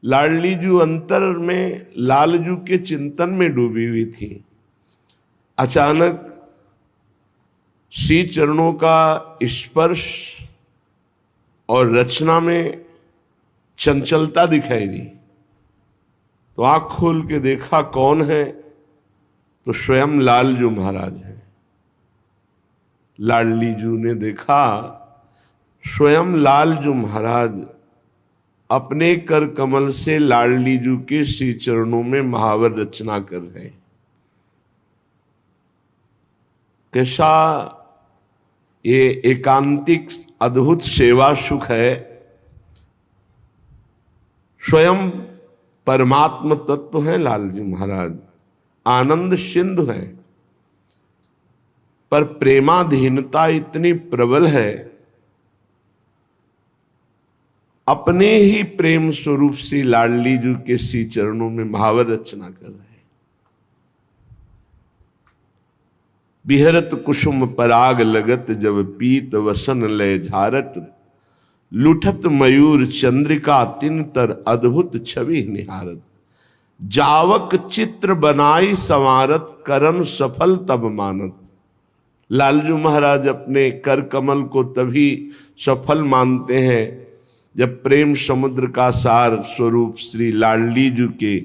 लाडली जू अंतर में लालजू के चिंतन में डूबी हुई थी। अचानक श्री चरणों का स्पर्श और रचना में चंचलता दिखाई दी, तो आंख खोल के देखा कौन है, तो स्वयं लालजू महाराज हैं। लाडली जू ने देखा स्वयं लालजू महाराज अपने कर कमल से लाडली जू के श्री चरणों में महावर रचना कर रहे हैं। कैसा ये एकांतिक अद्भुत सेवा सुख है। स्वयं परमात्म तत्व हैं लालजी महाराज, आनंद सिंधु हैं, पर प्रेमाधीनता इतनी प्रबल है, अपने ही प्रेम स्वरूप से लाडली जू के श्री चरणों में महावर रचना कर रहे हैं। बिहरत कुसुम पराग लगत जब पीत वसन लय झारत, लुठत मयूर चंद्रिका तिन तर अद्भुत छवि निहारत, जावक चित्र बनाई संवारत करन सफल तब मानत। लालजू महाराज अपने कर कमल को तभी सफल मानते हैं जब प्रेम समुद्र का सार स्वरूप श्री लाडली जू के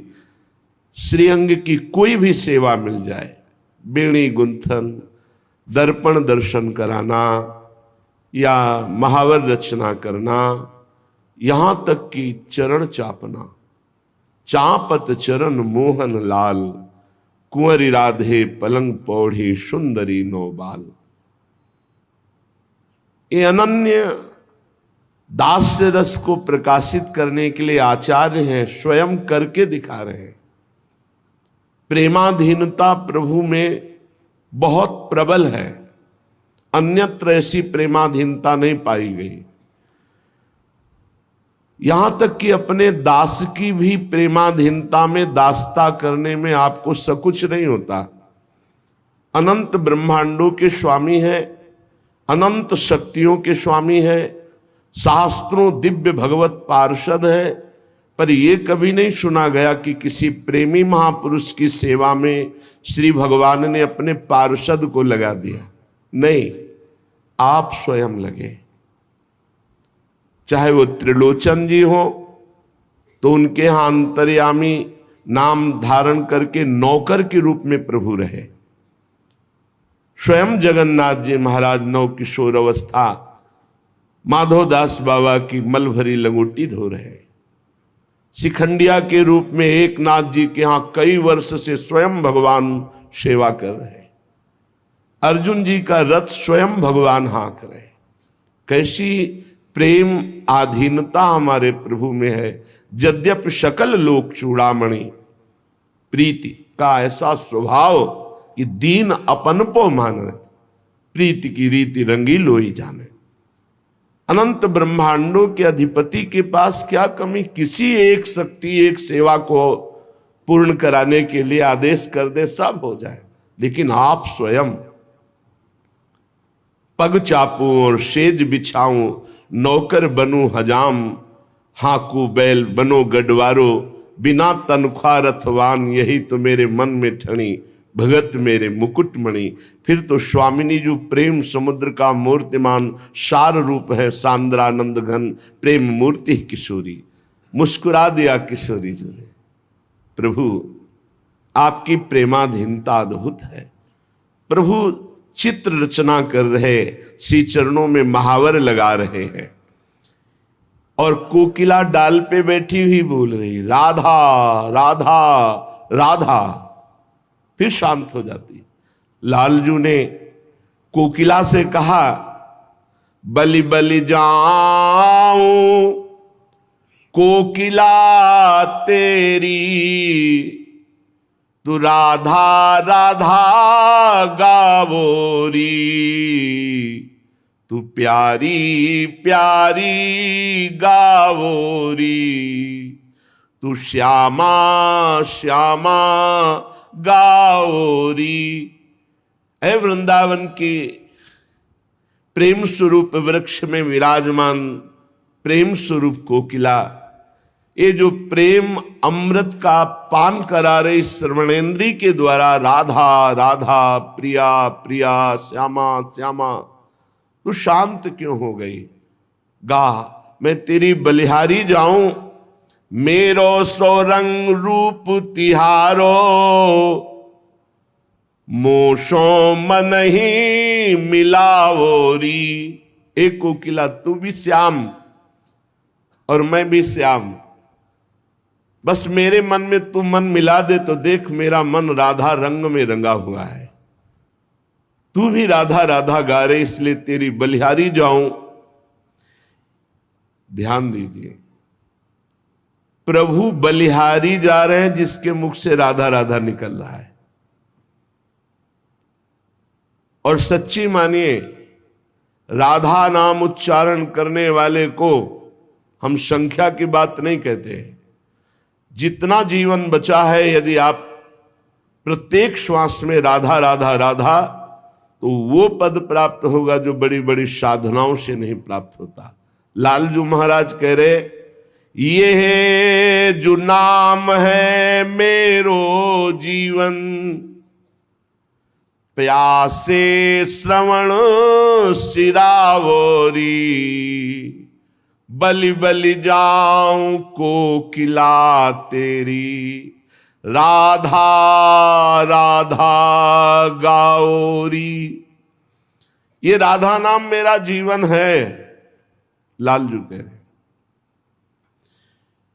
श्रीअंग की कोई भी सेवा मिल जाए। बेणी गुंथन, दर्पण दर्शन कराना या महावर रचना करना, यहां तक कि चरण चापना। चापत चरण मोहन लाल, कुंवरी राधे पलंग पौढ़ी सुंदरी नौबाल। ये अनन्य दास्य रस को प्रकाशित करने के लिए आचार्य हैं, स्वयं करके दिखा रहे हैं। प्रेमाधीनता प्रभु में बहुत प्रबल है, अन्यत्र ऐसी प्रेमाधीनता नहीं पाई गई। यहां तक कि अपने दास की भी प्रेमाधीनता में दासता करने में आपको सकुच नहीं होता। अनंत ब्रह्मांडों के स्वामी है, अनंत शक्तियों के स्वामी है, शास्त्रों दिव्य भगवत पार्षद है, पर यह कभी नहीं सुना गया कि किसी प्रेमी महापुरुष की सेवा में श्री भगवान ने अपने पार्षद को लगा दिया। नहीं, आप स्वयं लगे। चाहे वो त्रिलोचन जी हो तो उनके यहां अंतर्यामी नाम धारण करके नौकर के रूप में प्रभु रहे। स्वयं जगन्नाथ जी महाराज नव किशोर अवस्था माधोदास बाबा की मल भरी लंगोटी धो रहे। शिखंडिया के रूप में एकनाथ जी के यहां कई वर्ष से स्वयं भगवान सेवा कर रहे। अर्जुन जी का रथ स्वयं भगवान हाँक रहे। कैसी प्रेम आधीनता हमारे प्रभु में है। यद्यपि सकल लोक चूड़ामणि, प्रीति का ऐसा स्वभाव कि दीन अपन पो माने, प्रीति की रीति रंगी लोई जाने। अनंत ब्रह्मांडों के अधिपति के पास क्या कमी। किसी एक शक्ति एक सेवा को पूर्ण कराने के लिए आदेश कर दे, सब हो जाए, लेकिन आप स्वयं पग चापूं और सेज बिछाऊं, नौकर बनूं हजाम, हाकू बैल बनो गडवारो, बिना तनख्वाह रथवान, यही तो मेरे मन में ठणी, भगत मेरे मुकुटमणि। फिर तो स्वामिनी जो प्रेम समुद्र का मूर्तिमान सार रूप है, सांद्रानंद घन प्रेम मूर्ति किशोरी। मुस्कुरा दिया किशोरी जी ने। प्रभु आपकी प्रेमाधीनता अद्भुत है। प्रभु चित्र रचना कर रहे, श्री चरणों में महावर लगा रहे हैं, और कोकिला डाल पे बैठी हुई बोल रही राधा राधा राधा, फिर शांत हो जाती। लालजू ने कोकिला से कहा, बलि बलि जाऊं कोकिला तेरी, तू राधा राधा गावोरी, तू प्यारी प्यारी गावोरी, तू श्यामा श्यामा गावोरी। ऐ वृंदावन के प्रेम स्वरूप वृक्ष में विराजमान प्रेम स्वरूप कोकिला, ये जो प्रेम अमृत का पान करा रहे श्रवणेन्द्री के द्वारा, राधा राधा प्रिया प्रिया श्यामा श्यामा, तू शांत क्यों हो गई? गा, मैं तेरी बलिहारी जाऊं, मेरो सो रंग रूप तिहारो, मोशो मन ही मिलावोरी। एक कोकिला, तू भी श्याम और मैं भी श्याम, बस मेरे मन में तू मन मिला दे तो देख मेरा मन राधा रंग में रंगा हुआ है। तू भी राधा राधा गा रहे, इसलिए तेरी बलिहारी जाऊं। ध्यान दीजिए, प्रभु बलिहारी जा रहे हैं जिसके मुख से राधा राधा निकल रहा है। और सच्ची मानिए, राधा नाम उच्चारण करने वाले को हम संख्या की बात नहीं कहते। जितना जीवन बचा है, यदि आप प्रत्येक श्वास में राधा राधा राधा, तो वो पद प्राप्त होगा जो बड़ी बड़ी साधनाओं से नहीं प्राप्त होता। लालजू महाराज कह रहे, ये है जो नाम है मेरो जीवन, प्यासे श्रवण सिरावोरी, बलि बलि जाऊं कोकिला तेरी, राधा राधा गाओरी। ये राधा नाम मेरा जीवन है। लालजू कह रहे,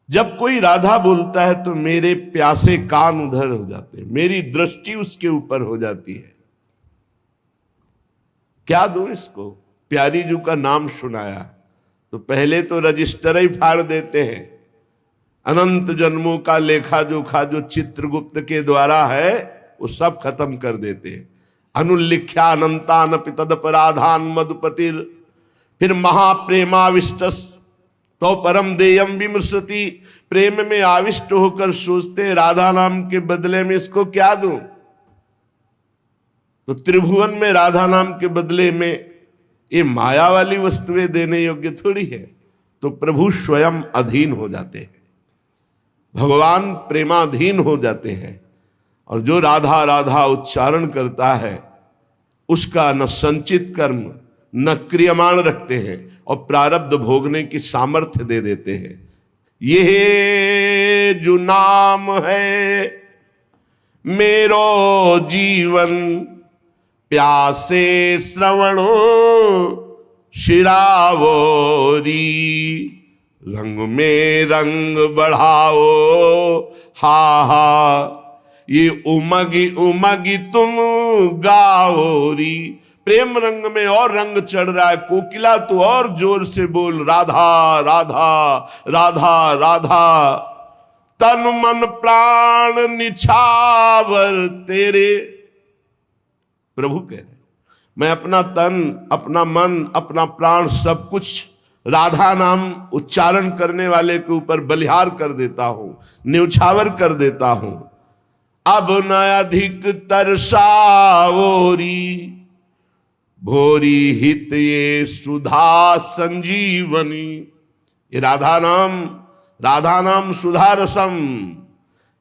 जब कोई राधा बोलता है तो मेरे प्यासे कान उधर हो जाते हैं, मेरी दृष्टि उसके ऊपर हो जाती है। क्या दूं इसको? प्यारी जू का नाम सुनाया तो पहले तो रजिस्टर ही फाड़ देते हैं। अनंत जन्मों का लेखा जोखा जो चित्रगुप्त के द्वारा है वो सब खत्म कर देते हैं। अनुल्लिख्या अनंतान पितदपराधान मधुपतिर, फिर महाप्रेमाविष्ट तो परम देयम विमृशति। प्रेम में आविष्ट होकर सोचते राधा नाम के बदले में इसको क्या दूं? तो त्रिभुवन में राधा नाम के बदले में ये माया वाली वस्तुएं देने योग्य थोड़ी है। तो प्रभु स्वयं अधीन हो जाते हैं, भगवान प्रेमाधीन हो जाते हैं। और जो राधा राधा उच्चारण करता है उसका न संचित कर्म न क्रियमाण रखते हैं और प्रारब्ध भोगने की सामर्थ्य दे देते हैं। ये जो नाम है मेरो जीवन, प्यासे श्रवणो शिरावोरी, रंग में रंग बढ़ाओ हा हा, ये उमगी उमगी तुम गाओरी। प्रेम रंग में और रंग चढ़ रहा है। कोकिला तू और जोर से बोल, राधा राधा राधा राधा, तन मन प्राण निछावर तेरे। प्रभु कह रहे, मैं अपना तन अपना मन अपना प्राण सब कुछ राधा नाम उच्चारण करने वाले के ऊपर बलिहार कर देता हूं, न्यौछावर कर देता हूं। अब न अधिक तरसावोरी, भोरी हित ये सुधा संजीवनी। ये राधा नाम सुधा रसम,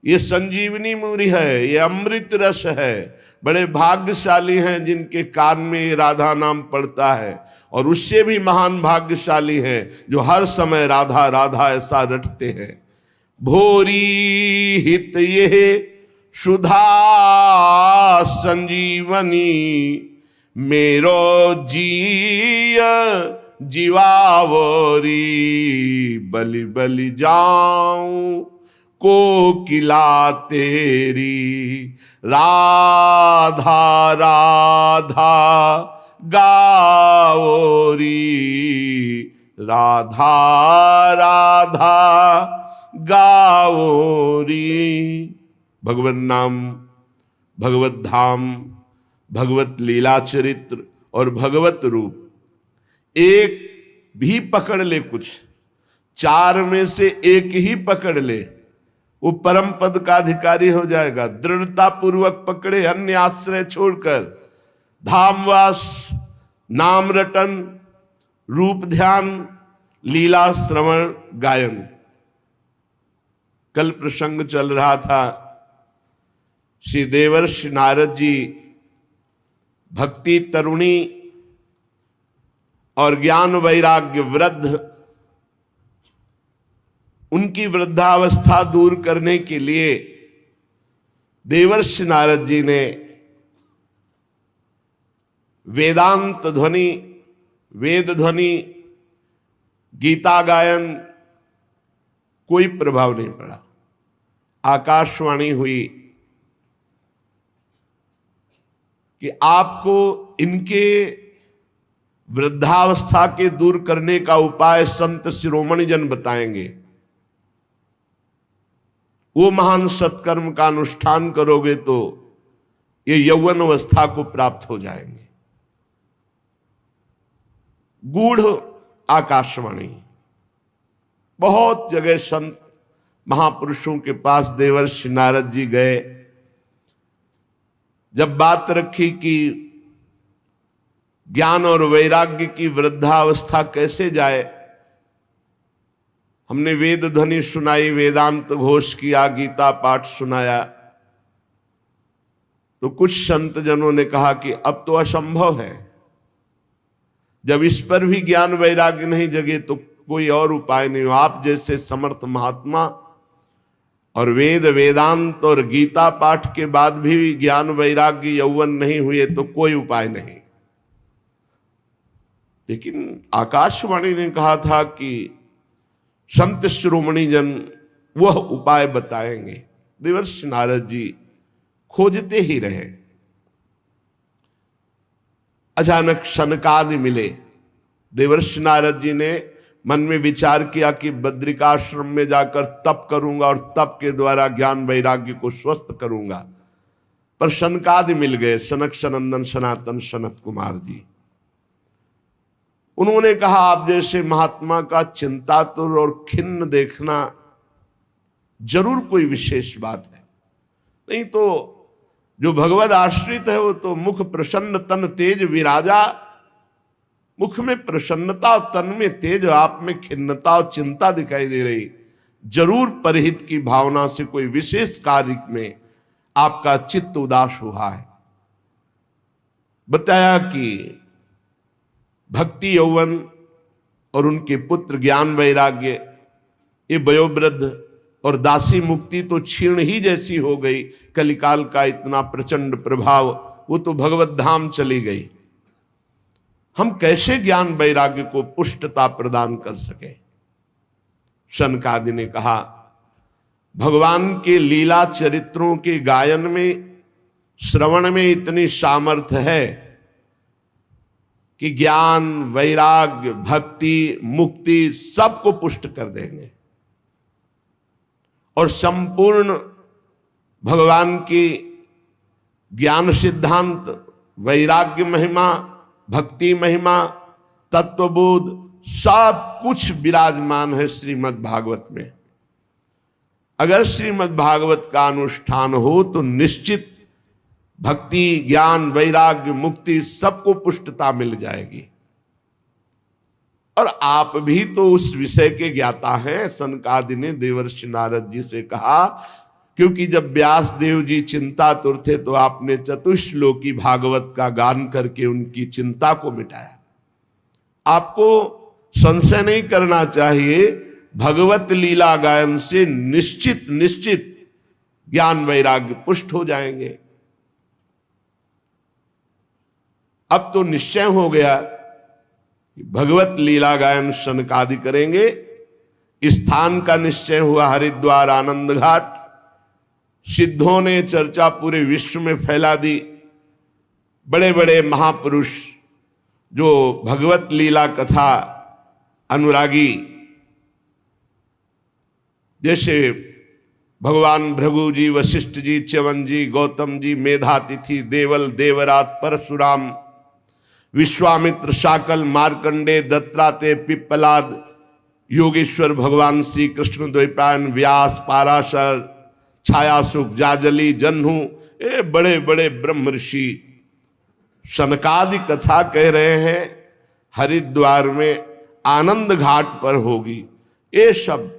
ये संजीवनी मूरी है, ये अमृत रस है। बड़े भाग्यशाली हैं जिनके कान में ये राधा नाम पड़ता है, और उससे भी महान भाग्यशाली हैं जो हर समय राधा राधा ऐसा रटते हैं। भोरी हित ये सुधा संजीवनी, मेरो जीय जीवावरी, बलि बलि जाऊं कोकिला तेरी, राधा राधा गाओरी, राधा राधा गाओरी। भगवत नाम, भगवत धाम, भगवत लीला चरित्र और भगवत रूप एक भी पकड़ ले, कुछ चार में से एक ही पकड़ ले, वो परम पद का अधिकारी हो जाएगा। दृढ़ता पूर्वक पकड़े, अन्य आश्रय छोड़कर। धामवास, नाम रटन, रूप ध्यान, लीला श्रवण गायन, कल प्रसंग चल रहा था, श्री देवर्षि नारद जी भक्ति तरुणी और ज्ञान वैराग्य वृद्ध, उनकी वृद्धावस्था दूर करने के लिए देवर्षि नारद जी ने वेदांत ध्वनि, वेद ध्वनि, गीता गायन, कोई प्रभाव नहीं पड़ा। आकाशवाणी हुई कि आपको इनके वृद्धावस्था के दूर करने का उपाय संत शिरोमणि जन बताएंगे। वो महान सत्कर्म का अनुष्ठान करोगे तो ये यौवन अवस्था को प्राप्त हो जाएंगे। गूढ़ आकाशवाणी, बहुत जगह संत महापुरुषों के पास देवर्षि नारद जी गए। जब बात रखी कि ज्ञान और वैराग्य की वृद्धावस्था कैसे जाए, हमने वेद ध्वनि सुनाई, वेदांत घोष किया, गीता पाठ सुनाया, तो कुछ संत जनों ने कहा कि अब तो असंभव है। जब इस पर भी ज्ञान वैराग्य नहीं जगे तो कोई और उपाय नहीं हो। आप जैसे समर्थ महात्मा और वेद वेदांत और गीता पाठ के बाद भी ज्ञान वैराग्य यौवन नहीं हुए तो कोई उपाय नहीं। लेकिन आकाशवाणी ने कहा था कि संत शिरोमणि जन वह उपाय बताएंगे। देवर्षि नारद जी खोजते ही रहे। अचानक सनकादि मिले। देवर्षि नारद जी ने मन में विचार किया कि बद्रिकाश्रम में जाकर तप करूंगा और तप के द्वारा ज्ञान वैराग्य को स्वस्थ करूंगा। पर सनकादि मिल गए, सनक सनंदन सनातन सनत कुमार जी। उन्होंने कहा, आप जैसे महात्मा का चिंतातुर और खिन्न देखना जरूर कोई विशेष बात है, नहीं तो जो भगवद आश्रित है वो तो मुख प्रसन्न तन तेज विराजा। मुख में प्रसन्नता और तन में तेज, आप में खिन्नता और चिंता दिखाई दे रही। जरूर परहित की भावना से कोई विशेष कार्य में आपका चित्त उदास हुआ है। बताया कि भक्ति यौवन और उनके पुत्र ज्ञान वैराग्य, ये वयोवृद्ध और दासी मुक्ति तो क्षीण ही जैसी हो गई। कलिकाल का इतना प्रचंड प्रभाव, वो तो भगवत धाम चली गई। हम कैसे ज्ञान वैराग्य को पुष्टता प्रदान कर सके? शनकादि ने कहा, भगवान के लीला चरित्रों के गायन में, श्रवण में इतनी सामर्थ्य है कि ज्ञान वैराग्य भक्ति मुक्ति सबको पुष्ट कर देंगे। और संपूर्ण भगवान की ज्ञान सिद्धांत, वैराग्य महिमा, भक्ति महिमा, तत्वबोध सब कुछ विराजमान है श्रीमद् भागवत में। अगर श्रीमद् भागवत का अनुष्ठान हो तो निश्चित भक्ति ज्ञान वैराग्य मुक्ति सबको पुष्टता मिल जाएगी। और आप भी तो उस विषय के ज्ञाता हैं। सनकादि ने देवर्षि नारद जी से कहा, क्योंकि जब व्यास देव जी चिंतातुर थे तो आपने चतुश्लोकी भागवत का गान करके उनकी चिंता को मिटाया। आपको संशय नहीं करना चाहिए, भगवत लीला गायन से निश्चित ज्ञान वैराग्य पुष्ट हो जाएंगे। अब तो निश्चय हो गया कि भगवत लीला गायन सनकादि करेंगे। स्थान का निश्चय हुआ हरिद्वार आनंद घाट। सिद्धों ने चर्चा पूरे विश्व में फैला दी। बड़े बड़े महापुरुष जो भगवत लीला कथा अनुरागी, जैसे भगवान भृगु जी, वशिष्ठ जी, च्यवन जी, गौतम जी, मेधातिथि, देवल, देवरात, परशुराम, विश्वामित्र, शाकल, मार्कंडे, दत्तात्रेय, पिप्पलाद, योगेश्वर भगवान श्री कृष्ण, द्वैपायन, व्यास, पाराशर, छायासुख, जाजली, जन्हू, ये बड़े बड़े ब्रह्म ऋषि सनकादि कथा कह रहे हैं हरिद्वार में आनंद घाट पर होगी। ये सब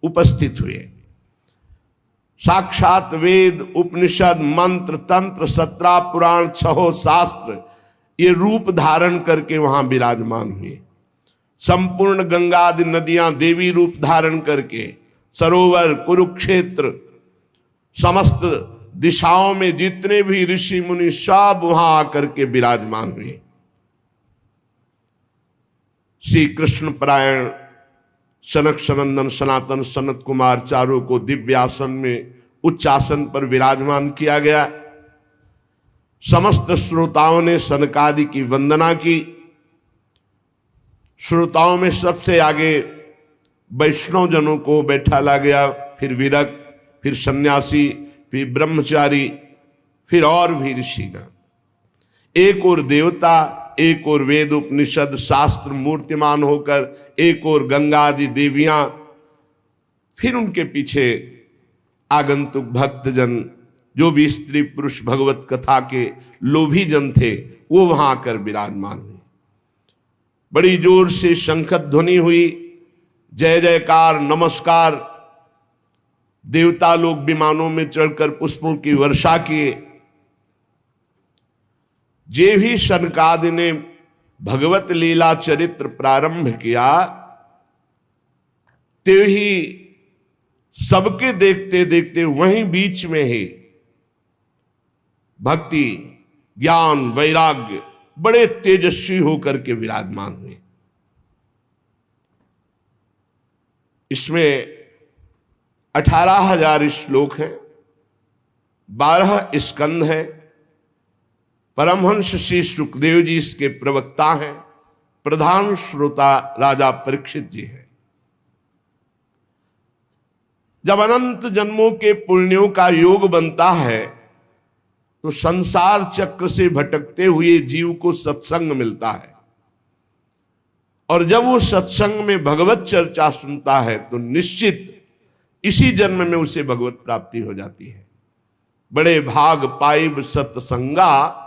उपस्थित हुए। साक्षात वेद उपनिषद मंत्र तंत्र 17 पुराण 6 शास्त्र ये रूप धारण करके वहां विराजमान हुए। संपूर्ण गंगा आदि नदियां देवी रूप धारण करके, सरोवर कुरुक्षेत्र समस्त दिशाओं में जितने भी ऋषि मुनि सब वहां आकर के विराजमान हुए। श्री कृष्ण परायण सनक सनंदन सनातन सनत कुमार चारों को दिव्य आसन में उच्च आसन पर विराजमान किया गया। समस्त श्रोताओं ने सनकादि की वंदना की। श्रोताओं में सबसे आगे वैष्णव जनों को बैठाला गया, फिर विरक्त, फिर सन्यासी, फिर ब्रह्मचारी, फिर और भी ऋषिगण। एक और देवता, एक और वेद उपनिषद शास्त्र मूर्तिमान होकर, एक और गंगा आदि देवियां, फिर उनके पीछे आगंतुक भक्तजन, जो भी स्त्री पुरुष भगवत कथा के लोभी जन थे, वो वहां आकर विराजमान हुए। बड़ी जोर से शंख ध्वनि हुई, जय जयकार नमस्कार। देवता लोग विमानों में चढ़कर पुष्पों की वर्षा किए। जे भी सनकादि ने भगवत लीला चरित्र प्रारंभ किया, ते ही सबके देखते देखते वहीं बीच में ही भक्ति ज्ञान वैराग्य बड़े तेजस्वी होकर के विराजमान हुए। इसमें 18,000 श्लोक हैं, 12 स्कंद हैं। परमहंस श्री सुखदेव जी इसके प्रवक्ता हैं। प्रधान श्रोता राजा परीक्षित जी हैं। जब अनंत जन्मों के पुण्यों का योग बनता है तो संसार चक्र से भटकते हुए जीव को सत्संग मिलता है, और जब वो सत्संग में भगवत चर्चा सुनता है तो निश्चित इसी जन्म में उसे भगवत प्राप्ति हो जाती है। बड़े भाग पाइब सत्संगा,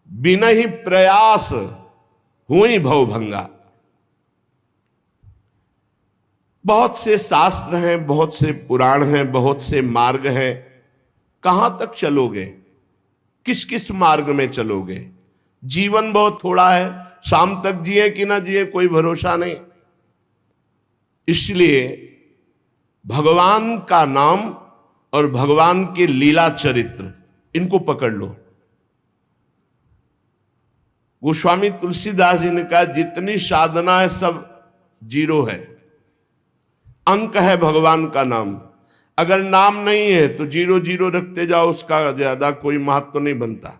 बिनहि प्रयास हुई भवभंगा। बहुत से शास्त्र हैं, बहुत से पुराण हैं, बहुत से मार्ग हैं। कहां तक चलोगे? किस किस मार्ग में चलोगे? जीवन बहुत थोड़ा है, शाम तक जिए कि ना जिए कोई भरोसा नहीं। इसलिए भगवान का नाम और भगवान के लीला चरित्र, इनको पकड़ लो। गोस्वामी तुलसीदास जी ने कहा, जितनी साधना है सब जीरो है। अंक है भगवान का नाम। अगर नाम नहीं है तो 0 रखते जाओ, उसका ज्यादा कोई महत्व नहीं बनता।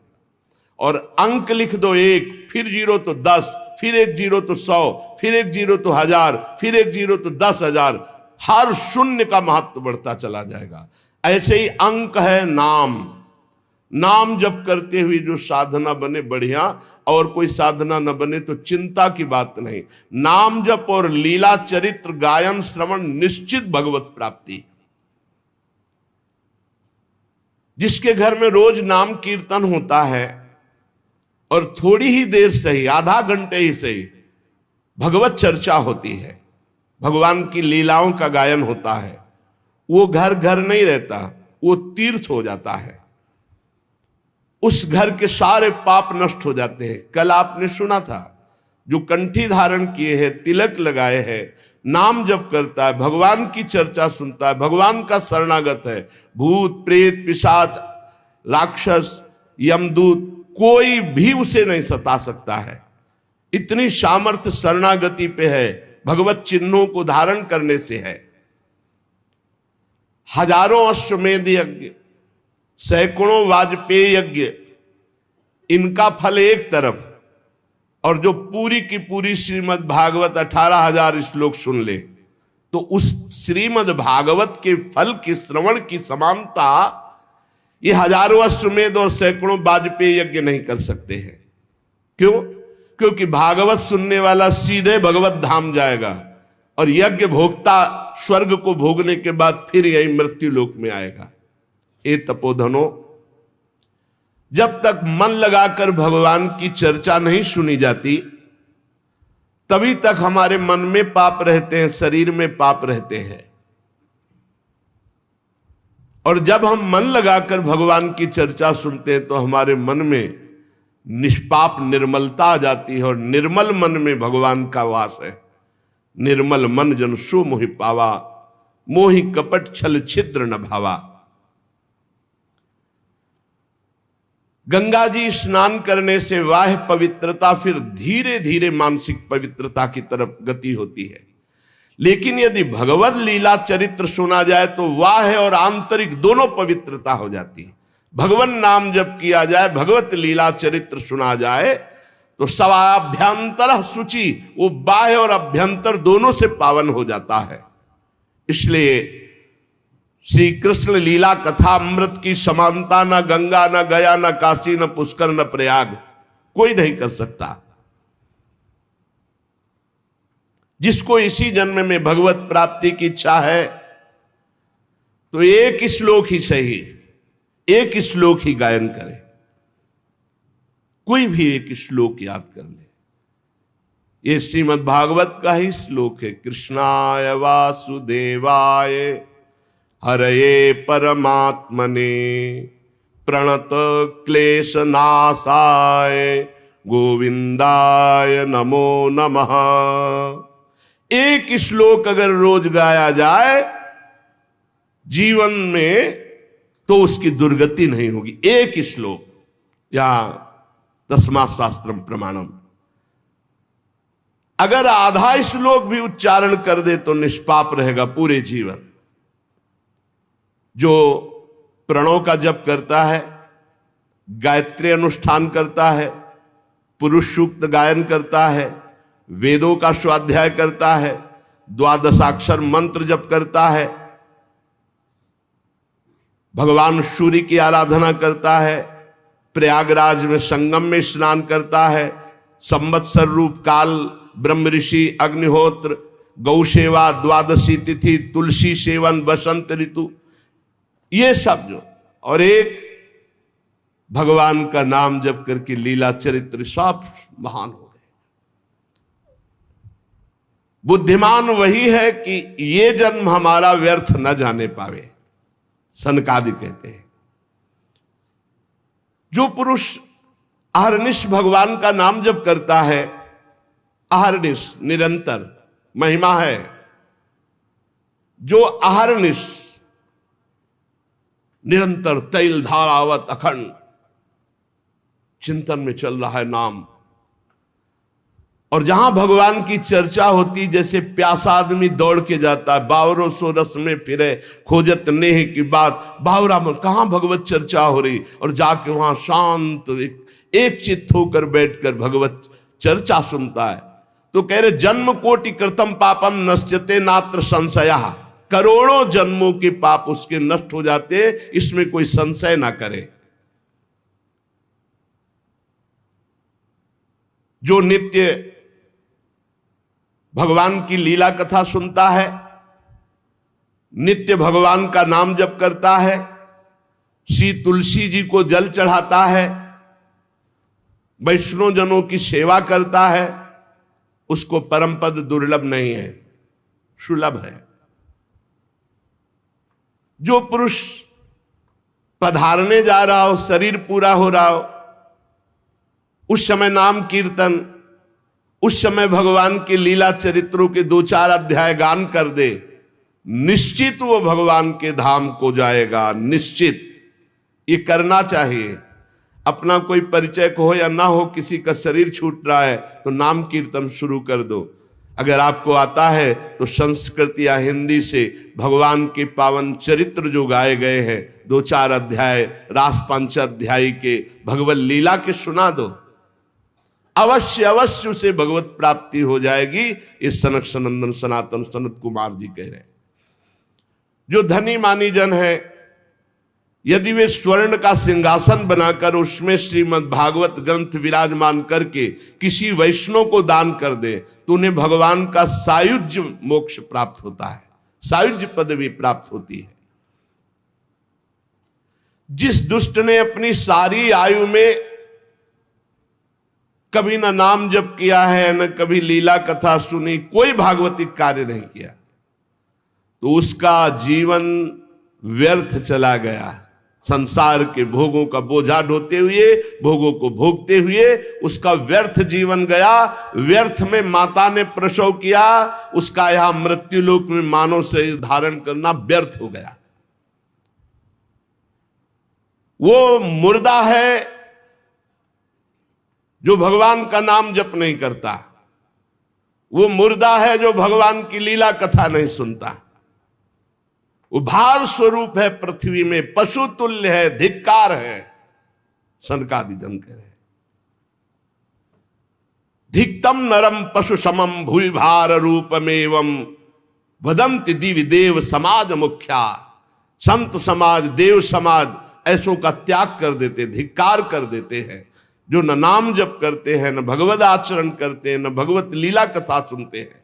और अंक लिख दो 1, फिर 0 तो 10, फिर 1 0 तो 100, फिर 1 0 तो 1000, फिर 1 0 तो 10,000। हर शून्य का महत्व बढ़ता चला जाएगा। ऐसे ही अंक है नाम। नाम जप करते हुए जो साधना बने बढ़िया, और कोई साधना न बने तो चिंता की बात नहीं। नाम जप और लीला चरित्र गायन श्रवण निश्चित भगवत प्राप्ति। जिसके घर में रोज नाम कीर्तन होता है और थोड़ी ही देर सही, आधा घंटे ही सही, भगवत चर्चा होती है, भगवान की लीलाओं का गायन होता है, वो घर घर नहीं रहता, वो तीर्थ हो जाता है। उस घर के सारे पाप नष्ट हो जाते हैं। कल आपने सुना था, जो कंठी धारण किए हैं, तिलक लगाए हैं, नाम जप करता है, भगवान की चर्चा सुनता है, भगवान का शरणागत है, भूत प्रेत पिशाच राक्षस यमदूत कोई भी उसे नहीं सता सकता है। इतनी सामर्थ्य शरणागति पे है, भगवत चिन्हों को धारण करने से है। हजारों अश्वमेध यज्ञ, सैकड़ों वाजपेयी यज्ञ, इनका फल एक तरफ, और जो पूरी की पूरी श्रीमद् भागवत 18,000 श्लोक सुन ले, तो उस श्रीमद् भागवत के फल के श्रवण की समानता ये हजारों अश्वमेध और सैकड़ों वाजपेयी यज्ञ नहीं कर सकते हैं। क्यों? क्योंकि भागवत सुनने वाला सीधे भगवत धाम जाएगा, और यज्ञ भोक्ता स्वर्ग को भोगने के बाद फिर यही मृत्यु लोक में आएगा। हे तपोधनो, जब तक मन लगाकर भगवान की चर्चा नहीं सुनी जाती, तभी तक हमारे मन में पाप रहते हैं, शरीर में पाप रहते हैं। और जब हम मन लगाकर भगवान की चर्चा सुनते हैं तो हमारे मन में निष्पाप निर्मलता आ जाती है, और निर्मल मन में भगवान का वास है। निर्मल मन जन सो मोहि पावा, मोहि कपट छल छिद्र न भावा। गंगा जी स्नान करने से बाह्य पवित्रता, फिर धीरे धीरे मानसिक पवित्रता की तरफ गति होती है। लेकिन यदि भगवत लीला चरित्र सुना जाए तो बाह्य और आंतरिक दोनों पवित्रता हो जाती है। भगवान नाम जप किया जाए, भगवत लीला चरित्र सुना जाए तो सवाभ्यंतर शुचि, वो बाह्य और अभ्यंतर दोनों से पावन हो जाता है। इसलिए श्री कृष्ण लीला कथा अमृत की समानता न गंगा, न गया, न काशी, न पुष्कर, न प्रयाग कोई नहीं कर सकता। जिसको इसी जन्म में भगवत प्राप्ति की इच्छा है तो एक श्लोक ही सही, एक श्लोक ही गायन करे, कोई भी एक श्लोक याद कर ले। ये श्रीमद् भागवत का ही श्लोक है। कृष्णाय वासुदेवाय हरये परमात्मने प्रणत क्लेश नाशाय गोविंदाय नमो नमः। एक श्लोक अगर रोज गाया जाए जीवन में तो उसकी दुर्गति नहीं होगी। एक श्लोक या तस्मात् शास्त्रम प्रमाणम। अगर आधा श्लोक भी उच्चारण कर दे तो निष्पाप रहेगा पूरे जीवन। जो प्रणव का जप करता है, गायत्री अनुष्ठान करता है, पुरुष सूक्त गायन करता है, वेदों का स्वाध्याय करता है, द्वादशाक्षर मंत्र जप करता है, भगवान सूर्य की आराधना करता है, प्रयागराज में संगम में स्नान करता है, संवत्सर रूप काल, ब्रह्म ऋषि, अग्निहोत्र, गौ सेवा, द्वादशी तिथि, तुलसी सेवन, बसंत ऋतु, ये सब जो, और एक भगवान का नाम जप करके लीला चरित्र सब महान हो गए। बुद्धिमान वही है कि ये जन्म हमारा व्यर्थ न जाने पावे, सनकादि कहते हैं। जो पुरुष अहर्निश भगवान का नाम जप करता है, अहर्निश निरंतर महिमा है। जो अहर्निश निरंतर तैल धारावत अखंड चिंतन में चल रहा है नाम, और जहां भगवान की चर्चा होती, जैसे प्यासा आदमी दौड़ के जाता है, बावरों सो रस में फिरे खोजत नेह की बात, बावरा में कहां भगवत चर्चा हो रही, और जाके वहां शांत एक चित्त होकर बैठकर भगवत चर्चा सुनता है। तो कह रहे जन्म कोटि कृतम पापम नश्यते नात्र संशया। करोड़ों जन्मों के पाप उसके नष्ट हो जाते, इसमें कोई संशय ना करे। जो नित्य भगवान की लीला कथा सुनता है, नित्य भगवान का नाम जप करता है, श्री तुलसी जी को जल चढ़ाता है, वैष्णव जनों की सेवा करता है, उसको परम पद दुर्लभ नहीं है, सुलभ है। जो पुरुष पधारने जा रहा हो, शरीर पूरा हो रहा हो, उस समय नाम कीर्तन, उस समय भगवान के लीला चरित्रों के 2-4 अध्याय गान कर दे, निश्चित वो भगवान के धाम को जाएगा, निश्चित। ये करना चाहिए। अपना कोई परिचय हो या ना हो, किसी का शरीर छूट रहा है तो नाम कीर्तन शुरू कर दो। अगर आपको आता है तो संस्कृत या हिंदी से भगवान के पावन चरित्र जो गाए गए हैं, 2-4 अध्याय रास पंचाध्यायी के भगवत लीला के सुना दो, अवश्य अवश्य उसे भगवत प्राप्ति हो जाएगी। इस सनक सनंदन सनातन सनत कुमार जी कह रहे हैं। जो धनी मानी जन है, यदि वे स्वर्ण का सिंहासन बनाकर उसमें श्रीमद् भागवत ग्रंथ विराजमान करके किसी वैष्णव को दान कर दे तो उन्हें भगवान का सायुज्य मोक्ष प्राप्त होता है, सायुज्य पदवी प्राप्त होती है। जिस दुष्ट ने अपनी सारी आयु में कभी न नाम जप किया है, न कभी लीला कथा सुनी, कोई भागवतिक कार्य नहीं किया, तो उसका जीवन व्यर्थ चला गया। संसार के भोगों का बोझा ढोते हुए, भोगों को भोगते हुए उसका व्यर्थ जीवन गया। व्यर्थ में माता ने प्रसव किया, उसका यहां मृत्युलोक में मानव शरीर धारण करना व्यर्थ हो गया। वो मुर्दा है जो भगवान का नाम जप नहीं करता, वो मुर्दा है जो भगवान की लीला कथा नहीं सुनता। वो भार स्वरूप है पृथ्वी में, पशु तुल्य है, धिक्कार है। सनकादि जन कह रहे, धिक्तम नरम पशु समम भूय भार रूपमेवं वदंति दिव्य देव समाज मुख्या। संत समाज, देव समाज ऐसों का त्याग कर देते, धिक्कार कर देते हैं, जो न नाम जप करते हैं, न भगवद आचरण करते हैं, न भगवत लीला कथा सुनते हैं।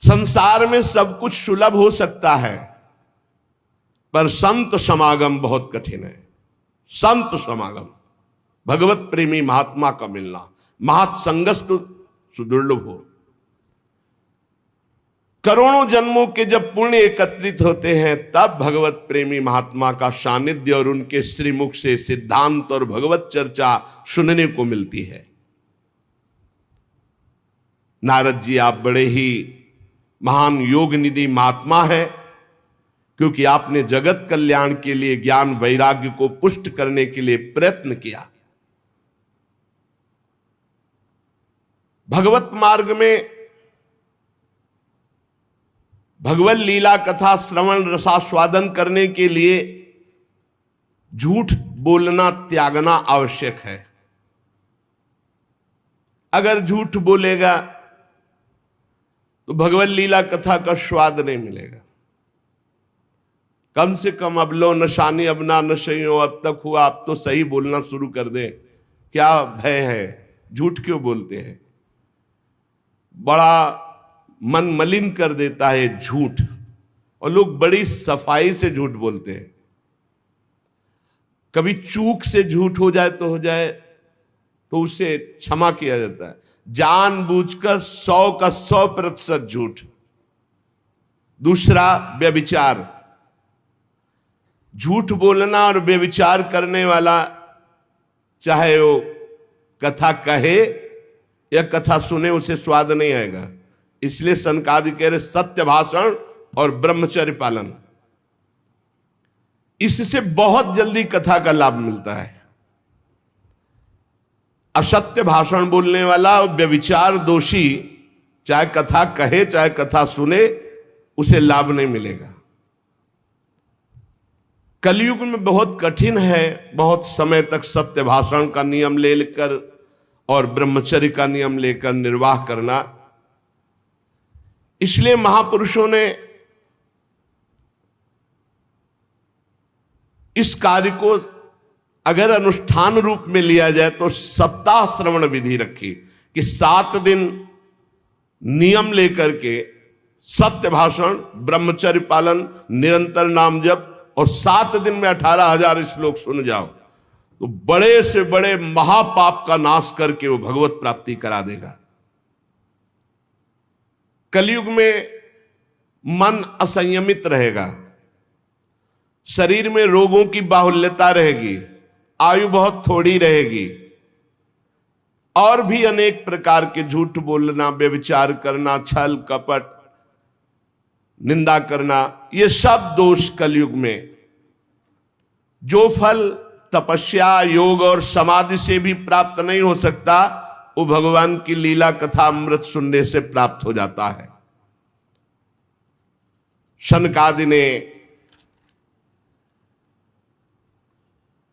संसार में सब कुछ सुलभ हो सकता है, पर संत समागम बहुत कठिन है। संत समागम, भगवत प्रेमी महात्मा का मिलना, महत्संगस्तु सुदुर्लभ हो। करोड़ों जन्मों के जब पुण्य एकत्रित होते हैं, तब भगवत प्रेमी महात्मा का सानिध्य और उनके श्रीमुख से सिद्धांत और भगवत चर्चा सुनने को मिलती है। नारद जी, आप बड़े ही महान योग निधि महात्मा है, क्योंकि आपने जगत कल्याण के लिए ज्ञान वैराग्य को पुष्ट करने के लिए प्रयत्न किया। भगवत मार्ग में भगवत लीला कथा श्रवण रसास्वादन करने के लिए झूठ बोलना त्यागना आवश्यक है। अगर झूठ बोलेगा तो भगवत लीला कथा का स्वाद नहीं मिलेगा। कम से कम अब लो नशानी अब ना नशे हो, अब तक हुआ, अब तो सही बोलना शुरू कर दें। क्या भय है, झूठ क्यों बोलते हैं? बड़ा मन मलिन कर देता है झूठ, और लोग बड़ी सफाई से झूठ बोलते हैं। कभी चूक से झूठ हो जाए तो हो जाए, तो उसे क्षमा किया जाता है। जानबूझकर 100 का 100% झूठ। दूसरा, व्यभिचार। झूठ बोलना और व्यभिचार करने वाला, चाहे वो कथा कहे या कथा सुने, उसे स्वाद नहीं आएगा। इसलिए सनकादि कह रहे सत्य भाषण और ब्रह्मचर्य पालन, इससे बहुत जल्दी कथा का लाभ मिलता है। असत्य भाषण बोलने वाला और व्यभिचार दोषी, चाहे कथा कहे चाहे कथा सुने, उसे लाभ नहीं मिलेगा। कलयुग में बहुत कठिन है बहुत समय तक सत्य भाषण का नियम लेकर और ब्रह्मचर्य का नियम लेकर निर्वाह करना। इसलिए महापुरुषों ने इस कार्य को अगर अनुष्ठान रूप में लिया जाए तो सप्ताह श्रवण विधि रखी, कि 7 दिन नियम लेकर के सत्य भाषण, ब्रह्मचर्य पालन, निरंतर नाम जप, और 7 दिन में 18,000 श्लोक सुन जाओ, तो बड़े से बड़े महापाप का नाश करके वो भगवत प्राप्ति करा देगा। कलयुग में मन असंयमित रहेगा, शरीर में रोगों की बाहुल्यता रहेगी, आयु बहुत थोड़ी रहेगी, और भी अनेक प्रकार के झूठ बोलना, व्यभिचार करना, छल कपट, निंदा करना, ये सब दोष कलयुग में, जो फल तपस्या, योग और समाधि से भी प्राप्त नहीं हो सकता, वो भगवान की लीला कथा अमृत सुनने से प्राप्त हो जाता है। शनकादि ने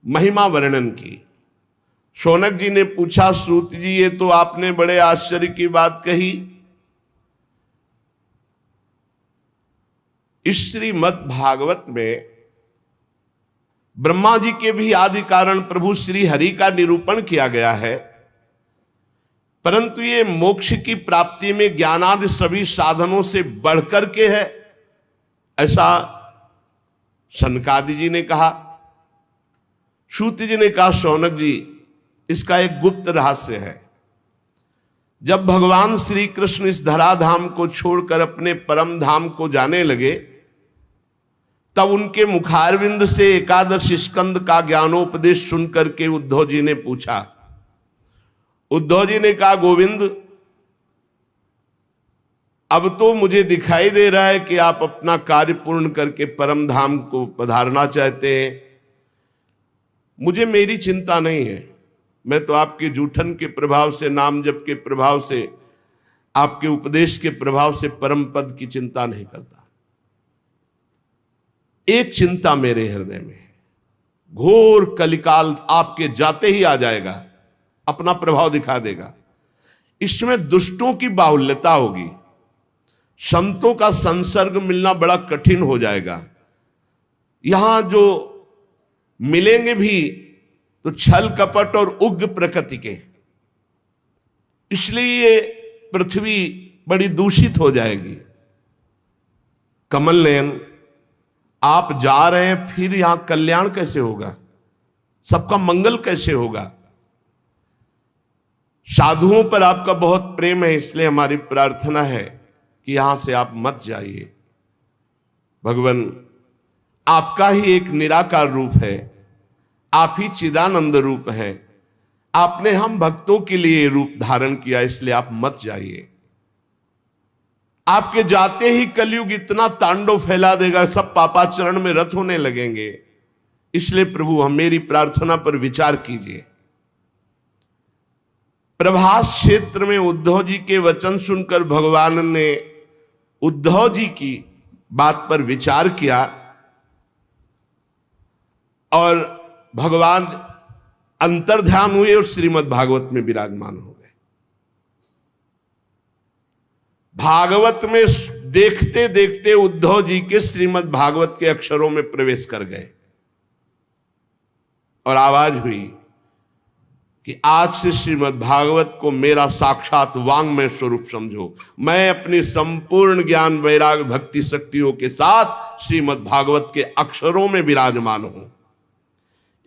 महिमा वर्णन की। शौनक जी ने पूछा, सूत जी ये तो आपने बड़े आश्चर्य की बात कही, इस श्रीमद् भागवत में ब्रह्मा जी के भी आदि कारण प्रभु श्री हरि का निरूपण किया गया है, परंतु ये मोक्ष की प्राप्ति में ज्ञानादि सभी साधनों से बढ़कर के है, ऐसा सनकादि जी ने कहा। सूत जी ने कहा, शौनक जी इसका एक गुप्त रहस्य है। जब भगवान श्री कृष्ण इस धराधाम को छोड़कर अपने परम धाम को जाने लगे, तब उनके मुखारविंद से एकादश स्कंद का ज्ञानोपदेश सुनकर के उद्धव जी ने पूछा। उद्धव जी ने कहा, गोविंद, अब तो मुझे दिखाई दे रहा है कि आप अपना कार्य पूर्ण करके परम धाम को पधारना चाहते हैं। मुझे मेरी चिंता नहीं है, मैं तो आपके जूठन के प्रभाव से, नाम जप के प्रभाव से, आपके उपदेश के प्रभाव से परम पद की चिंता नहीं करता। एक चिंता मेरे हृदय में है, घोर कलिकाल आपके जाते ही आ जाएगा, अपना प्रभाव दिखा देगा। इसमें दुष्टों की बाहुल्यता होगी, संतों का संसर्ग मिलना बड़ा कठिन हो जाएगा। यहां जो मिलेंगे भी तो छल कपट और उग्र प्रकृति के, इसलिए ये पृथ्वी बड़ी दूषित हो जाएगी। कमल नयन, आप जा रहे हैं, फिर यहां कल्याण कैसे होगा, सबका मंगल कैसे होगा? साधुओं पर आपका बहुत प्रेम है, इसलिए हमारी प्रार्थना है कि यहां से आप मत जाइए। भगवान आपका ही एक निराकार रूप है, आप ही चिदानंद रूप है, आपने हम भक्तों के लिए रूप धारण किया, इसलिए आप मत जाइए। आपके जाते ही कलयुग इतना तांडव फैला देगा, सब पापाचरण में रत होने लगेंगे। इसलिए प्रभु, हम मेरी प्रार्थना पर विचार कीजिए। प्रभास क्षेत्र में उद्धव जी के वचन सुनकर भगवान ने उद्धव जी की बात पर विचार किया और भगवान अंतर्ध्यान हुए और श्रीमद् भागवत में विराजमान हो गए। भागवत में देखते देखते उद्धव जी के श्रीमद् भागवत के अक्षरों में प्रवेश कर गए और आवाज हुई कि आज से श्रीमद् भागवत को मेरा साक्षात वांग्मय स्वरूप समझो। मैं अपनी संपूर्ण ज्ञान वैराग भक्ति शक्तियों के साथ श्रीमद् भागवत के अक्षरों में विराजमान हूं।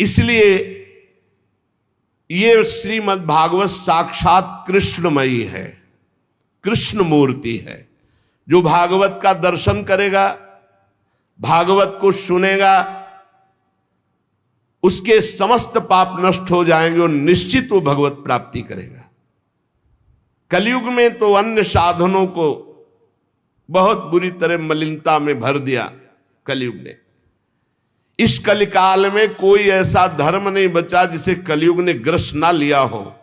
इसलिए ये श्रीमद् भागवत साक्षात कृष्णमयी है, कृष्ण मूर्ति है। जो भागवत का दर्शन करेगा, भागवत को सुनेगा, उसके समस्त पाप नष्ट हो जाएंगे और निश्चित वो भगवत प्राप्ति करेगा। कलयुग में तो अन्य साधनों को बहुत बुरी तरह मलिनता में भर दिया कलयुग ने। इस कलिकाल में कोई ऐसा धर्म नहीं बचा जिसे कलयुग ने ग्रस्त ना लिया हो,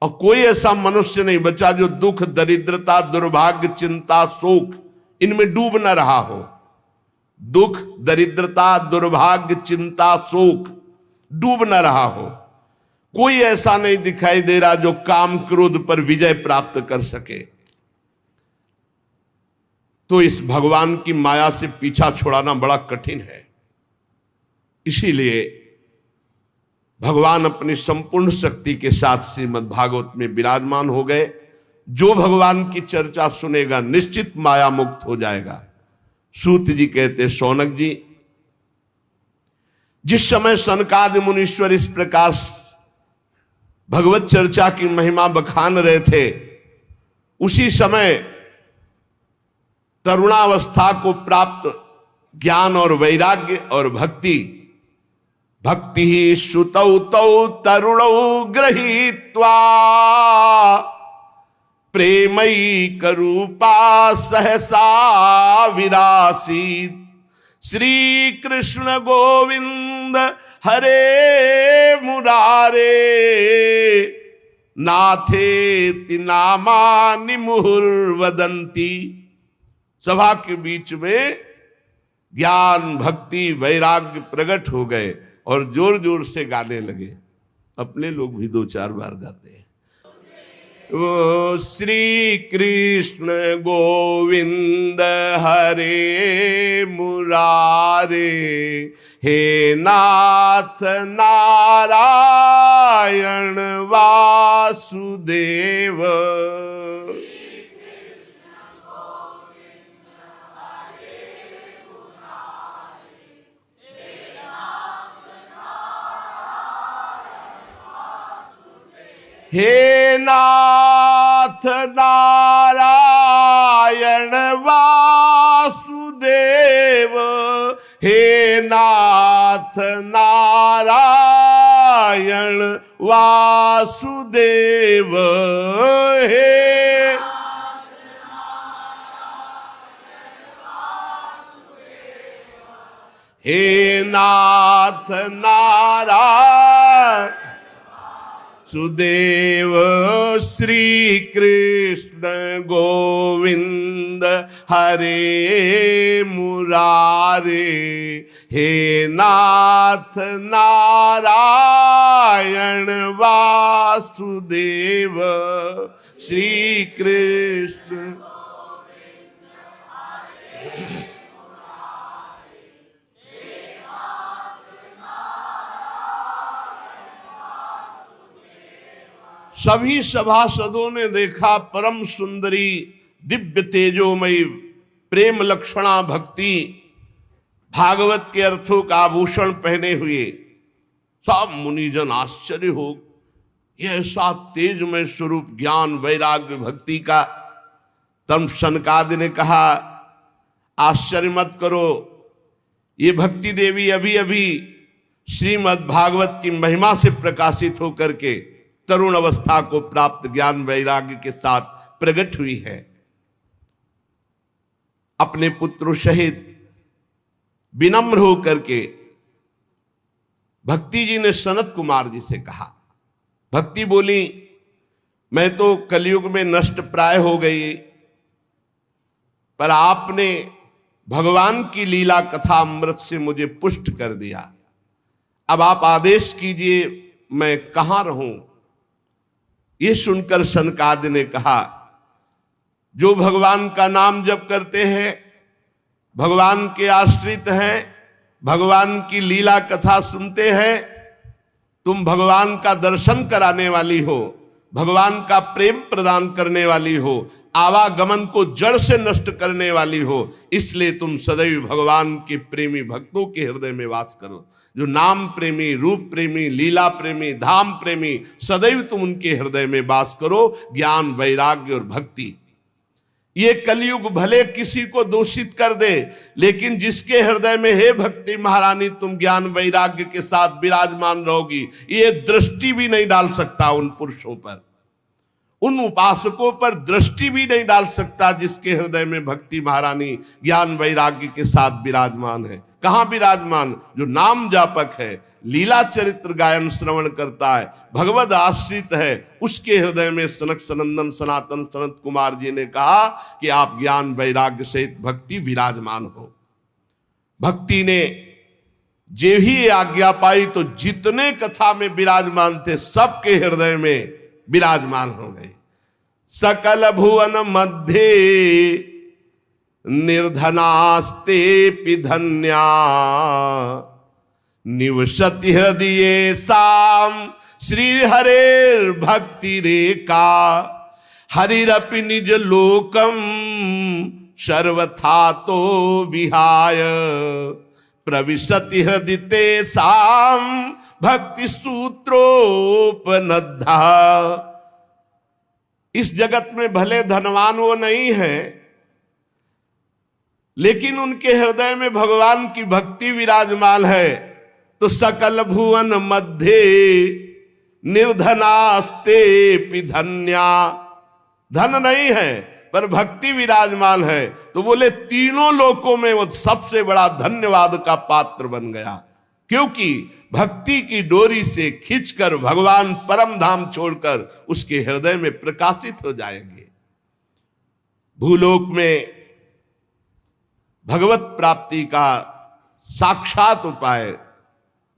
और कोई ऐसा मनुष्य नहीं बचा जो दुख, दरिद्रता, दुर्भाग्य, चिंता, शोक इनमें डूब न रहा हो। दुख, दरिद्रता, दुर्भाग्य, चिंता, शोक डूब न रहा हो। कोई ऐसा नहीं दिखाई दे रहा जो काम क्रोध पर विजय प्राप्त कर सके। तो इस भगवान की माया से पीछा छुड़ाना बड़ा कठिन है। इसीलिए भगवान अपनी संपूर्ण शक्ति के साथ श्रीमद् भागवत में विराजमान हो गए। जो भगवान की चर्चा सुनेगा निश्चित माया मुक्त हो जाएगा। सूत जी कहते, शौनक जी, जिस समय सनकादि मुनीश्वर इस प्रकार भगवत चर्चा की महिमा बखान रहे थे, उसी समय तरुणावस्था को प्राप्त ज्ञान और वैराग्य और भक्ति ही श्रुतौ तौ तरुणौ गृहीत्वा प्रेमैक रूपा सहसा विरासीत। श्री कृष्ण गोविंद हरे मुरारे नाथेति नामानि मुहुर्वदन्ति। सभा के बीच में ज्ञान, भक्ति, वैराग्य प्रकट हो गए और जोर जोर से गाने लगे। अपने लोग भी 2-4 बार गाते हैं, ओ श्री कृष्ण गोविंद हरे मुरारे, हे नाथ नारायण वासुदेव। हे नाथ नारायण वासुदेव, हे नाथ नारायण वासुदेव, हे नाथ नारायण सुदेव, श्री कृष्ण गोविंद हरे मुरारे, हे नाथ नारायण वासुदेव, श्री कृष्ण। सभी सभासदों ने देखा परम सुंदरी दिव्य तेजोमयी प्रेम लक्षणा भक्ति भागवत के अर्थों का आभूषण पहने हुए। सब मुनिजन आश्चर्य हो, यह ऐसा तेजमय स्वरूप ज्ञान वैराग्य भक्ति का। तब सनकादि ने कहा, आश्चर्य मत करो, ये भक्ति देवी अभी अभी श्रीमद् भागवत की महिमा से प्रकाशित होकर के तरुण अवस्था को प्राप्त ज्ञान वैराग्य के साथ प्रकट हुई है। अपने पुत्रों सहित विनम्र होकर के भक्ति जी ने सनत कुमार जी से कहा। भक्ति बोली, मैं तो कलयुग में नष्ट प्राय हो गई, पर आपने भगवान की लीला कथा अमृत से मुझे पुष्ट कर दिया। अब आप आदेश कीजिए, मैं कहां रहूं। ये सुनकर सनकादि ने कहा, जो भगवान का नाम जप करते हैं, भगवान के आश्रित हैं, भगवान की लीला कथा सुनते हैं, तुम भगवान का दर्शन कराने वाली हो, भगवान का प्रेम प्रदान करने वाली हो, आवागमन को जड़ से नष्ट करने वाली हो, इसलिए तुम सदैव भगवान के प्रेमी भक्तों के हृदय में वास करो। जो नाम प्रेमी, रूप प्रेमी, लीला प्रेमी, धाम प्रेमी, सदैव तुम उनके हृदय में वास करो। ज्ञान वैराग्य और भक्ति, ये कलयुग भले किसी को दूषित कर दे, लेकिन जिसके हृदय में हे भक्ति महारानी तुम ज्ञान वैराग्य के साथ विराजमान रहोगी, ये दृष्टि भी नहीं डाल सकता उन पुरुषों पर, उन उपासकों पर दृष्टि भी नहीं डाल सकता जिसके हृदय में भक्ति महारानी ज्ञान वैराग्य के साथ विराजमान है। कहां विराजमान? जो नाम जापक है, लीला चरित्र गायन श्रवण करता है, भगवद आश्रित है, उसके हृदय में सनक सनंदन सनातन सनत कुमार जी ने कहा कि आप ज्ञान वैराग्य सहित भक्ति विराजमान हो। भक्ति ने जे ही आज्ञा पाई तो जितने कथा में विराजमान थे सबके हृदय में विराजमान हो गए। सकल भुवन मध्य निर्धनास्ते धन्या, निवसति हृदये साम श्री हरेर भक्ति रेखा, हरिरपि निज लोकम सर्वथा तो विहाय, प्रविशति हृदय साम भक्ति सूत्रोपनद्धा। इस जगत में भले धनवान वो नहीं है, लेकिन उनके हृदय में भगवान की भक्ति विराजमान है। तो सकल भुवन मध्य निर्धनास्ते धन्या, धन नहीं है पर भक्ति विराजमान है, तो बोले तीनों लोकों में वो सबसे बड़ा धन्यवाद का पात्र बन गया, क्योंकि भक्ति की डोरी से खींचकर भगवान परम धाम छोड़कर उसके हृदय में प्रकाशित हो जाएंगे। भूलोक में भगवत प्राप्ति का साक्षात उपाय,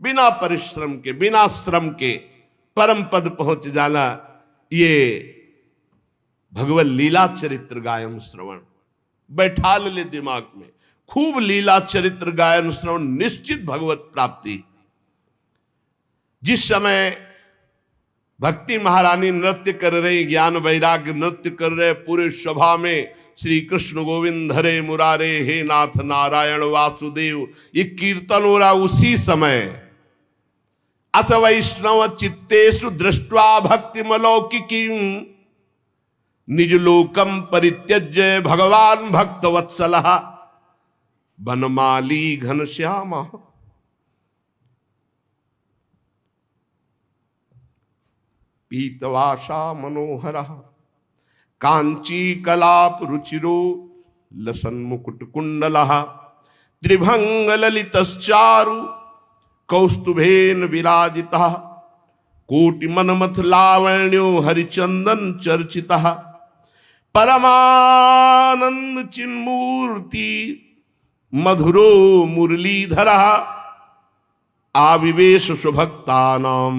बिना परिश्रम के, बिना श्रम के परम पद पहुंच जाना, ये भगवत लीला चरित्र गायन श्रवण बैठा ले दिमाग में। खूब लीला चरित्र गायन श्रवण, निश्चित भगवत प्राप्ति। जिस समय भक्ति महारानी नृत्य कर रही, ज्ञान वैराग्य नृत्य कर रहे, पूरे सभा में श्री कृष्ण गोविंद हरे मुरारे, हे नाथ नारायण वासुदेव, ये कीर्तन हो रहा। उसी समय अथ वैष्णव चित्तेषु दृष्ट्वा भक्ति मलौकिकी, निज लोकम परित्यज्य भगवान भक्त वत्सलः, बनमाली घनश्याम पीतवासा मनोहर कांची कलाप रुचिरो लसन मुकुट कुंडल त्रिभंग ललितश्चारु कौस्तुभेन विराजिता कोटि मनमथ लावण्यो हरिचंदन चर्चिता परमानंद चिन्मूर्ति मधुरो मुरलीधरा आविवेश सुभक्तानाम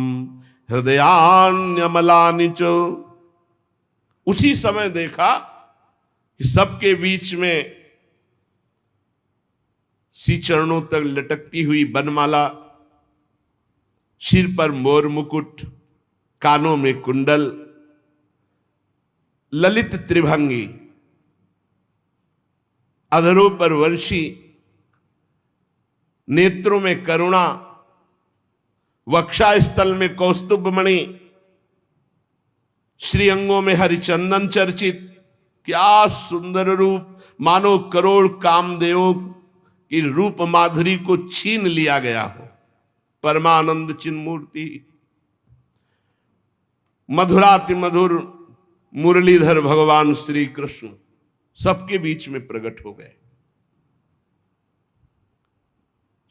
हृदयान्यमलानि च। उसी समय देखा कि सबके बीच में सी चरणों तक लटकती हुई बनमाला, सिर पर मोर मुकुट, कानों में कुंडल, ललित त्रिभंगी, अधरों पर वर्षी, नेत्रों में करुणा, वक्षास्थल में कौस्तुभमणि, श्रीअंगों में हरिचंदन चर्चित। क्या सुंदर रूप, मानो करोड़ कामदेवों की रूप माधुरी को छीन लिया गया हो। परमानंद चिन्मूर्ति, मधुराति मधुर मुरलीधर भगवान श्री कृष्ण सबके बीच में प्रकट हो गए।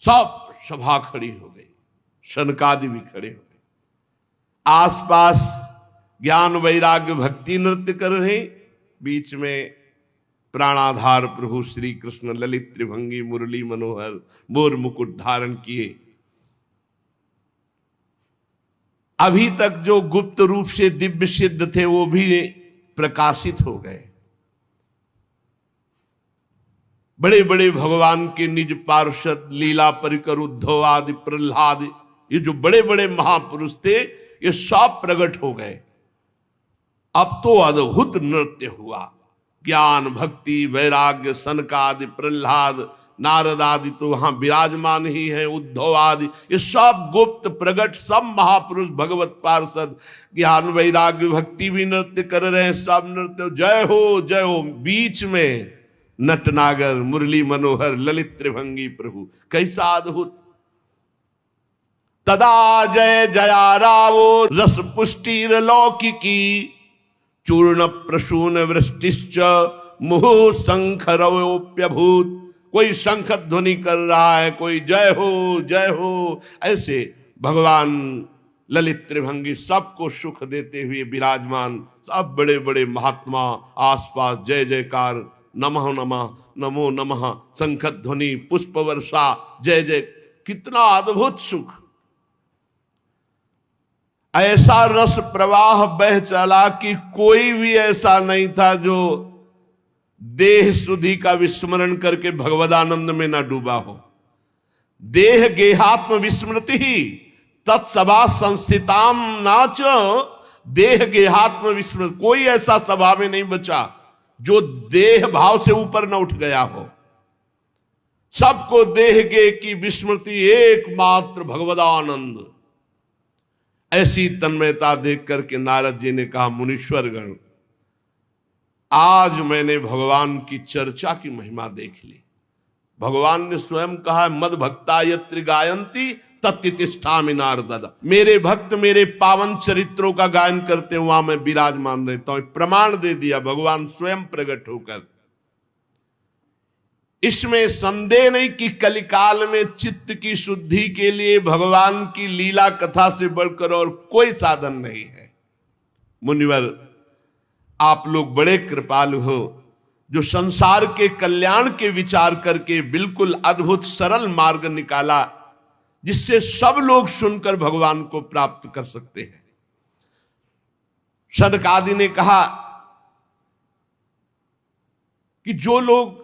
सब सभा खड़ी हो गई, शनकादि भी खड़े हो गए। आसपास ज्ञान वैराग्य भक्ति नृत्य कर रहे, बीच में प्राणाधार प्रभु श्री कृष्ण ललित त्रिभंगी मुरली मनोहर मोर मुकुट धारण किए। अभी तक जो गुप्त रूप से दिव्य सिद्ध थे वो भी प्रकाशित हो गए। बड़े बड़े भगवान के निज पार्षद लीला परिकर उद्धव आदि प्रहलाद, ये जो बड़े बड़े महापुरुष थे ये सब प्रकट हो गए। अब तो अद्भुत नृत्य हुआ। ज्ञान भक्ति वैराग्य सनकादि प्रहलाद नारद आदि तो वहां विराजमान ही हैं, उद्धव आदि, ये सब गुप्त प्रकट सब महापुरुष भगवत पार्षद ज्ञान वैराग्य भक्ति भी नृत्य कर रहे हैं। सब नृत्य जय हो जय हो। बीच में नटनागर मुरली मनोहर ललित त्रिभंगी प्रभु, कैसा अद्भुत। तदा जय जया रावो रस पुष्टिर लौकिकी चूर्ण प्रसून वृष्टिश्च मुहुः शंखरवोप्यभूत। कोई शंख ध्वनि कर रहा है, कोई जय हो। ऐसे भगवान ललित त्रिभंगी सबको सुख देते हुए विराजमान। सब बड़े बड़े महात्मा आसपास जय जयकार, नमः नमः नमो नमः, शंख ध्वनि पुष्प वर्षा, जय जय। कितना अद्भुत सुख। ऐसा रस प्रवाह बह चला कि कोई भी ऐसा नहीं था जो देह सुधि का विस्मरण करके भगवदानंद में ना डूबा हो। देह गेहात्म विस्मृति ही तत्सभा संस्थिताम नाच। देह गेहात्म विस्मृति, कोई ऐसा सभा में नहीं बचा जो देह भाव से ऊपर न उठ गया हो। सबको देह गे की विस्मृति, एकमात्र भगवदानंद। ऐसी तन्मयता देख करके नारद जी ने कहा, मुनीश्वर गण, आज मैंने भगवान की चर्चा की महिमा देख ली। भगवान ने स्वयं कहा, मद भक्ता यत्र गायंती तत्तिष्ठामि नारद। मेरे भक्त मेरे पावन चरित्रों का गायन करते वहां मैं विराजमान रहता हूं। प्रमाण दे दिया भगवान स्वयं प्रकट होकर। इसमें संदेह नहीं कि कलिकाल में चित्त की शुद्धि के लिए भगवान की लीला कथा से बढ़कर और कोई साधन नहीं है। मुनिवर, आप लोग बड़े कृपालु हो, जो संसार के कल्याण के विचार करके बिल्कुल अद्भुत सरल मार्ग निकाला, जिससे सब लोग सुनकर भगवान को प्राप्त कर सकते हैं। सनकादि ने कहा कि जो लोग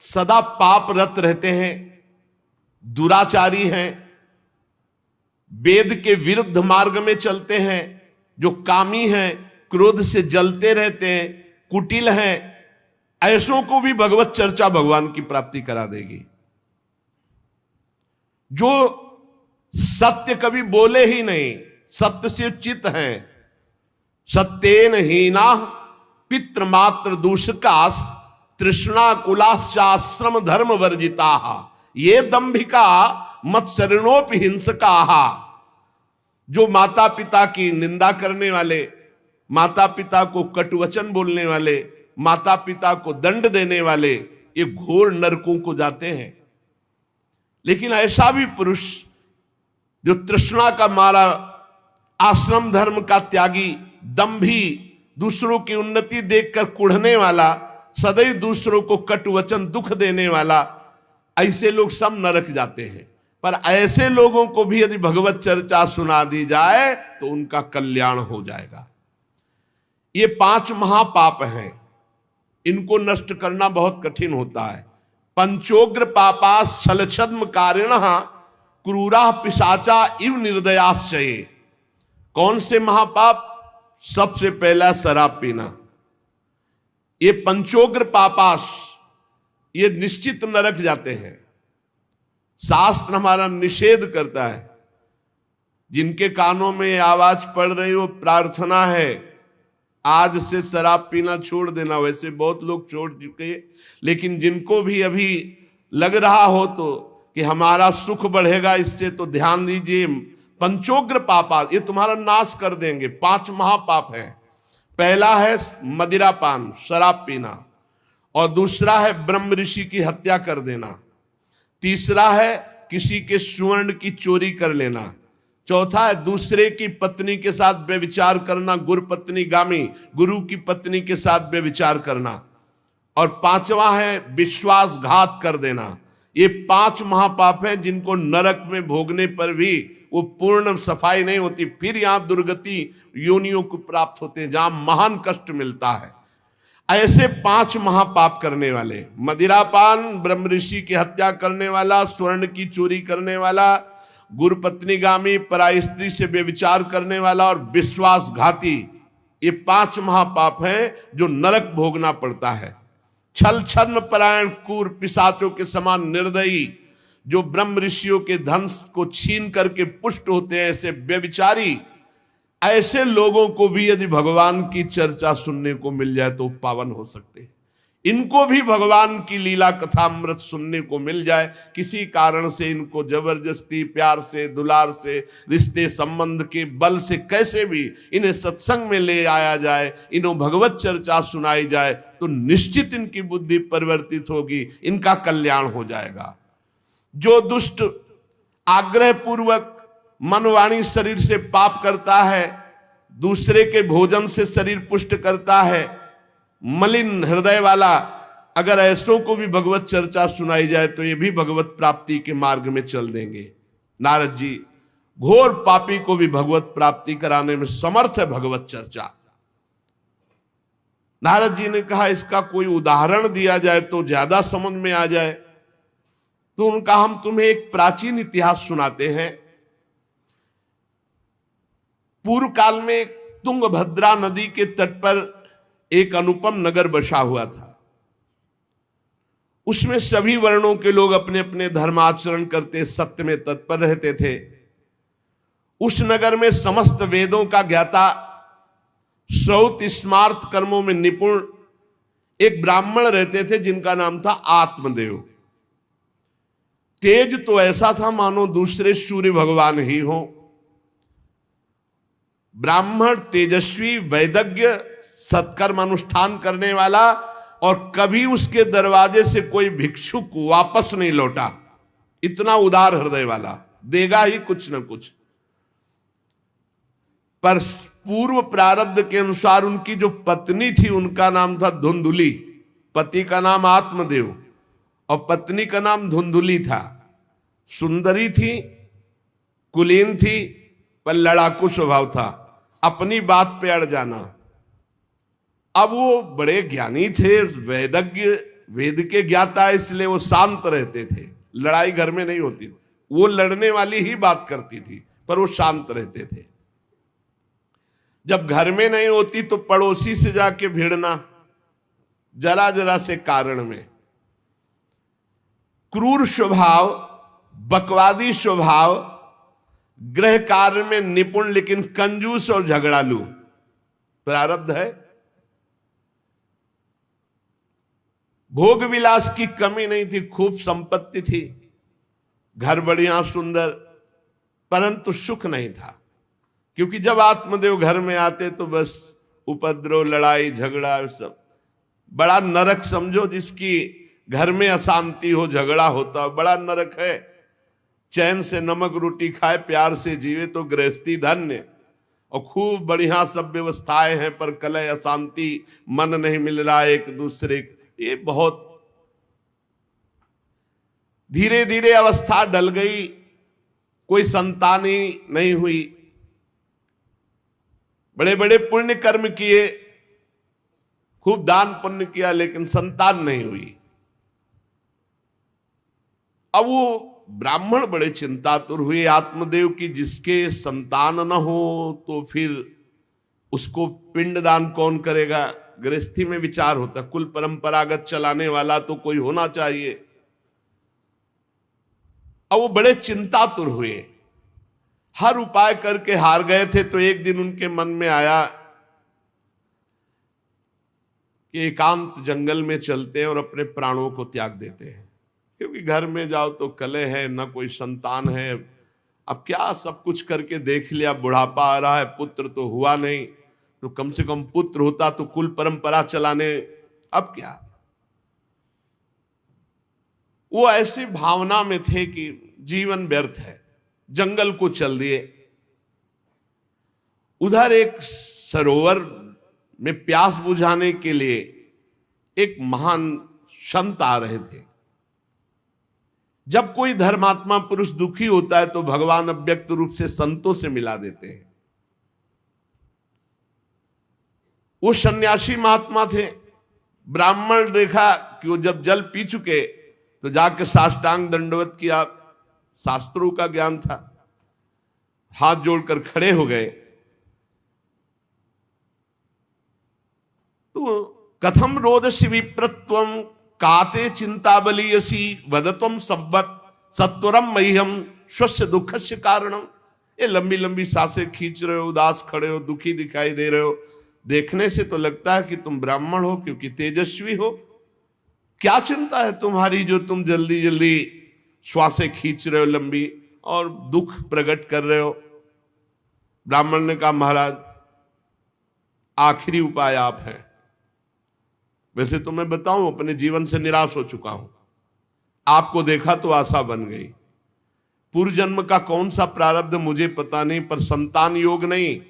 सदा पापरत रहते हैं, दुराचारी हैं, वेद के विरुद्ध मार्ग में चलते हैं, जो कामी हैं, क्रोध से जलते रहते हैं, कुटिल हैं, ऐसों को भी भगवत चर्चा भगवान की प्राप्ति करा देगी। जो सत्य कभी बोले ही नहीं, सत्य से चित हैं, सत्येन हीना पितृमात्र दूषकास तृष्णा कुलाश्चाश्रम धर्म वर्जिता ये दंभिका मत्सरणोपि हिंसका। जो माता पिता की निंदा करने वाले, माता पिता को कटुवचन बोलने वाले, माता पिता को दंड देने वाले, ये घोर नरकों को जाते हैं। लेकिन ऐसा भी पुरुष जो तृष्णा का मारा, आश्रम धर्म का त्यागी, दंभी, दूसरों की उन्नति देखकर कुढ़ने वाला, सदैव दूसरों को कटुवचन दुख देने वाला, ऐसे लोग सब नरक जाते हैं। पर ऐसे लोगों को भी यदि भगवत चर्चा सुना दी जाए तो उनका कल्याण हो जाएगा। ये 5 महापाप हैं, इनको नष्ट करना बहुत कठिन होता है। पंचोग्र पापास छलछद्म कारिणः क्रूरा पिशाचा इव निर्दयाश्चये। कौन से महापाप? सबसे पहला शराब पीना। ये पंचोग्र पापास, ये निश्चित नरक जाते हैं। शास्त्र हमारा निषेध करता है। जिनके कानों में आवाज पड़ रही हो, प्रार्थना है आज से शराब पीना छोड़ देना। वैसे बहुत लोग छोड़ चुके हैं, लेकिन जिनको भी अभी लग रहा हो तो कि हमारा सुख बढ़ेगा इससे, तो ध्यान दीजिए। पंचोग्र पापा ये तुम्हारा नाश कर देंगे। 5 महापाप हैं। पहला है मदिरापान, शराब पीना, और दूसरा है ब्रह्म ऋषि की हत्या कर देना, तीसरा है किसी के स्वर्ण की चोरी कर लेना, चौथा है दूसरे की पत्नी के साथ व्यभिचार करना, गुरुपत्नी गामी, गुरु की पत्नी के साथ व्यभिचार करना, और 5वां है विश्वासघात कर देना। ये 5 महापाप हैं जिनको नरक में भोगने पर भी वो पूर्ण सफाई नहीं होती, फिर यहां दुर्गति योनियों को प्राप्त होते हैं जहां महान कष्ट मिलता है। ऐसे 5 महापाप करने वाले, मदिरापान, ब्रह्म ऋषि की हत्या करने वाला, स्वर्ण की चोरी करने वाला, गुरुपत्नीगामी, पराई स्त्री से व्यभिचार करने वाला, और विश्वासघाती, ये 5 महापाप हैं जो नरक भोगना पड़ता है। छल छद्म परायण क्रूर पिशाचों के समान निर्दयी, जो ब्रह्म ऋषियों के धन को छीन करके पुष्ट होते हैं, ऐसे व्यभिचारी, ऐसे लोगों को भी यदि भगवान की चर्चा सुनने को मिल जाए तो पावन हो सकते हैं। इनको भी भगवान की लीला कथामृत सुनने को मिल जाए, किसी कारण से इनको जबरदस्ती, प्यार से, दुलार से, रिश्ते संबंध के बल से कैसे भी इन्हें सत्संग में ले आया जाए, इन्हों भगवत चर्चा सुनाई जाए, तो निश्चित इनकी बुद्धि परिवर्तित होगी, इनका कल्याण हो जाएगा। जो दुष्ट आग्रह पूर्वक मन वाणी शरीर से पाप करता है, दूसरे के भोजन से शरीर पुष्ट करता है, मलिन हृदय वाला, अगर ऐसों को भी भगवत चर्चा सुनाई जाए तो ये भी भगवत प्राप्ति के मार्ग में चल देंगे। नारद जी घोर पापी को भी भगवत प्राप्ति कराने में समर्थ है भगवत चर्चा। नारद जी ने कहा इसका कोई उदाहरण दिया जाए तो ज्यादा समझ में आ जाए, तो उनका हम तुम्हें एक प्राचीन इतिहास सुनाते हैं। पूर्व काल में तुंगभद्रा नदी के तट पर एक अनुपम नगर बसा हुआ था। उसमें सभी वर्णों के लोग अपने अपने धर्माचरण करते, सत्य में तत्पर रहते थे। उस नगर में समस्त वेदों का ज्ञाता, श्रौत स्मार्त कर्मों में निपुण एक ब्राह्मण रहते थे जिनका नाम था आत्मदेव। तेज तो ऐसा था मानो दूसरे सूर्य भगवान ही हो। ब्राह्मण तेजस्वी, वैदज्ञ, सत्कर्म अनुष्ठान करने वाला, और कभी उसके दरवाजे से कोई भिक्षुक वापस नहीं लौटा। इतना उदार हृदय वाला, देगा ही कुछ न कुछ। पर पूर्व प्रारब्ध के अनुसार उनकी जो पत्नी थी उनका नाम था धुंधुली। पति का नाम आत्मदेव और पत्नी का नाम धुंधुली था। सुंदरी थी, कुलीन थी, पर लड़ाकू स्वभाव था, अपनी बात पे अड़ जाना। अब वो बड़े ज्ञानी थे, वेदज्ञ, वेद के ज्ञाता, इसलिए वो शांत रहते थे, लड़ाई घर में नहीं होती। वो लड़ने वाली ही बात करती थी, पर वो शांत रहते थे। जब घर में नहीं होती तो पड़ोसी से जाके भिड़ना, जरा जरा से कारण में। क्रूर स्वभाव, बकवादी स्वभाव, गृह कार्य में निपुण लेकिन कंजूस और झगड़ालू, प्रारब्ध है। भोग विलास की कमी नहीं थी, खूब संपत्ति थी, घर बढ़िया सुंदर, परंतु सुख नहीं था। क्योंकि जब आत्मदेव घर में आते तो बस उपद्रव, लड़ाई झगड़ा, सब बड़ा नरक समझो। जिसकी घर में अशांति हो, झगड़ा होता, बड़ा नरक है। चैन से नमक रोटी खाए, प्यार से जीवे तो गृहस्थी धन्य। और खूब बढ़िया सब व्यवस्थाएं हैं, पर कलह, अशांति, मन नहीं मिल रहा एक दूसरे, ये बहुत धीरे धीरे अवस्था डल गई। कोई संतान ही नहीं हुई। बड़े बड़े पुण्य कर्म किए, खूब दान पुण्य किया, लेकिन संतान नहीं हुई। अब वो ब्राह्मण बड़े चिंतातुर हुए आत्मदेव की, जिसके संतान न हो तो फिर उसको पिंडदान कौन करेगा। गृहस्थी में विचार होता, कुल परंपरागत चलाने वाला तो कोई होना चाहिए। अब वो बड़े चिंतातुर हुए, हर उपाय करके हार गए थे। तो एक दिन उनके मन में आया कि एकांत जंगल में चलते हैं और अपने प्राणों को त्याग देते हैं। क्योंकि घर में जाओ तो कलह है, ना कोई संतान है। अब क्या, सब कुछ करके देख लिया, बुढ़ापा आ रहा है, पुत्र तो हुआ नहीं, तो कम से कम पुत्र होता तो कुल परंपरा चलाने, अब क्या। वो ऐसी भावना में थे कि जीवन व्यर्थ है, जंगल को चल दिए। उधर एक सरोवर में प्यास बुझाने के लिए एक महान संत आ रहे थे। जब कोई धर्मात्मा पुरुष दुखी होता है तो भगवान अव्यक्त रूप से संतों से मिला देते हैं। वो सन्यासी महात्मा थे। ब्राह्मण देखा कि वो जब जल पी चुके तो जाके साष्टांग दंडवत किया, शास्त्रों का ज्ञान था, हाथ जोड़कर खड़े हो गए। तो कथम रोदसी विप्रत्वम काते चिंता बलियसी वदत्वम संवत सत्वरम मह्यम स्वस्य दुखस्य कारणम। ये लंबी लंबी सांसें खींच रहे हो, उदास खड़े हो, दुखी दिखाई दे रहे हो। देखने से तो लगता है कि तुम ब्राह्मण हो, क्योंकि तेजस्वी हो। क्या चिंता है तुम्हारी जो तुम जल्दी जल्दी श्वासें खींच रहे हो लंबी और दुख प्रकट कर रहे हो। ब्राह्मण ने कहा, महाराज आखिरी उपाय आप हैं। वैसे तो मैं बताऊं, अपने जीवन से निराश हो चुका हूं। आपको देखा तो आशा बन गई। पूर्व जन्म का कौन सा प्रारब्ध मुझे पता नहीं, पर संतान योग नहीं।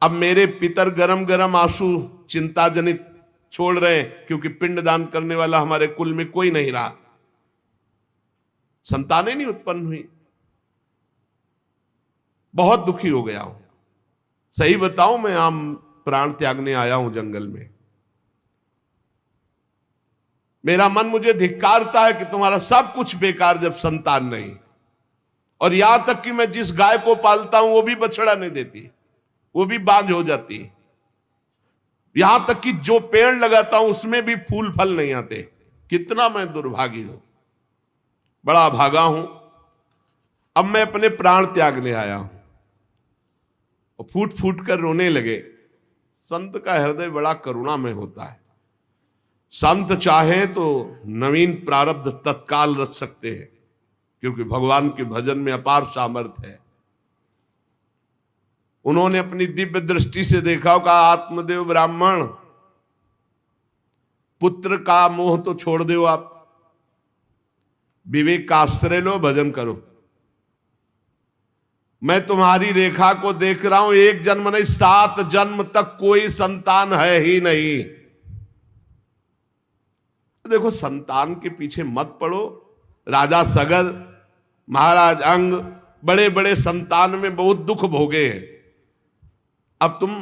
अब मेरे पितर गरम गरम आंसू चिंता जनित छोड़ रहे हैं, क्योंकि पिंडदान करने वाला हमारे कुल में कोई नहीं रहा, संतानें नहीं उत्पन्न हुई। बहुत दुखी हो गया हूं। सही बताऊं, मैं आम प्राण त्यागने आया हूं जंगल में। मेरा मन मुझे धिक्कारता है कि तुम्हारा सब कुछ बेकार जब संतान नहीं। और यहां तक कि मैं जिस गाय को पालता हूं वो भी बछड़ा नहीं देती, वो भी बांझ हो जाती। यहां तक कि जो पेड़ लगाता हूं उसमें भी फूल फल नहीं आते। कितना मैं दुर्भागी हूं, बड़ा भागा हूं। अब मैं अपने प्राण त्यागने आया हूं। और फूट फूट कर रोने लगे। संत का हृदय बड़ा करुणामय होता है। संत चाहे तो नवीन प्रारब्ध तत्काल रच सकते हैं, क्योंकि भगवान के भजन में अपार सामर्थ्य है। उन्होंने अपनी दिव्य दृष्टि से देखा होगा, आत्मदेव ब्राह्मण, पुत्र का मोह तो छोड़ दो, आप विवेक का आश्रय लो, भजन करो। मैं तुम्हारी रेखा को देख रहा हूं, एक जन्म नहीं 7 जन्म तक कोई संतान है ही नहीं। देखो, संतान के पीछे मत पड़ो। राजा सगर, महाराज अंग, बड़े बड़े संतान में बहुत दुख भोगे हैं। अब तुम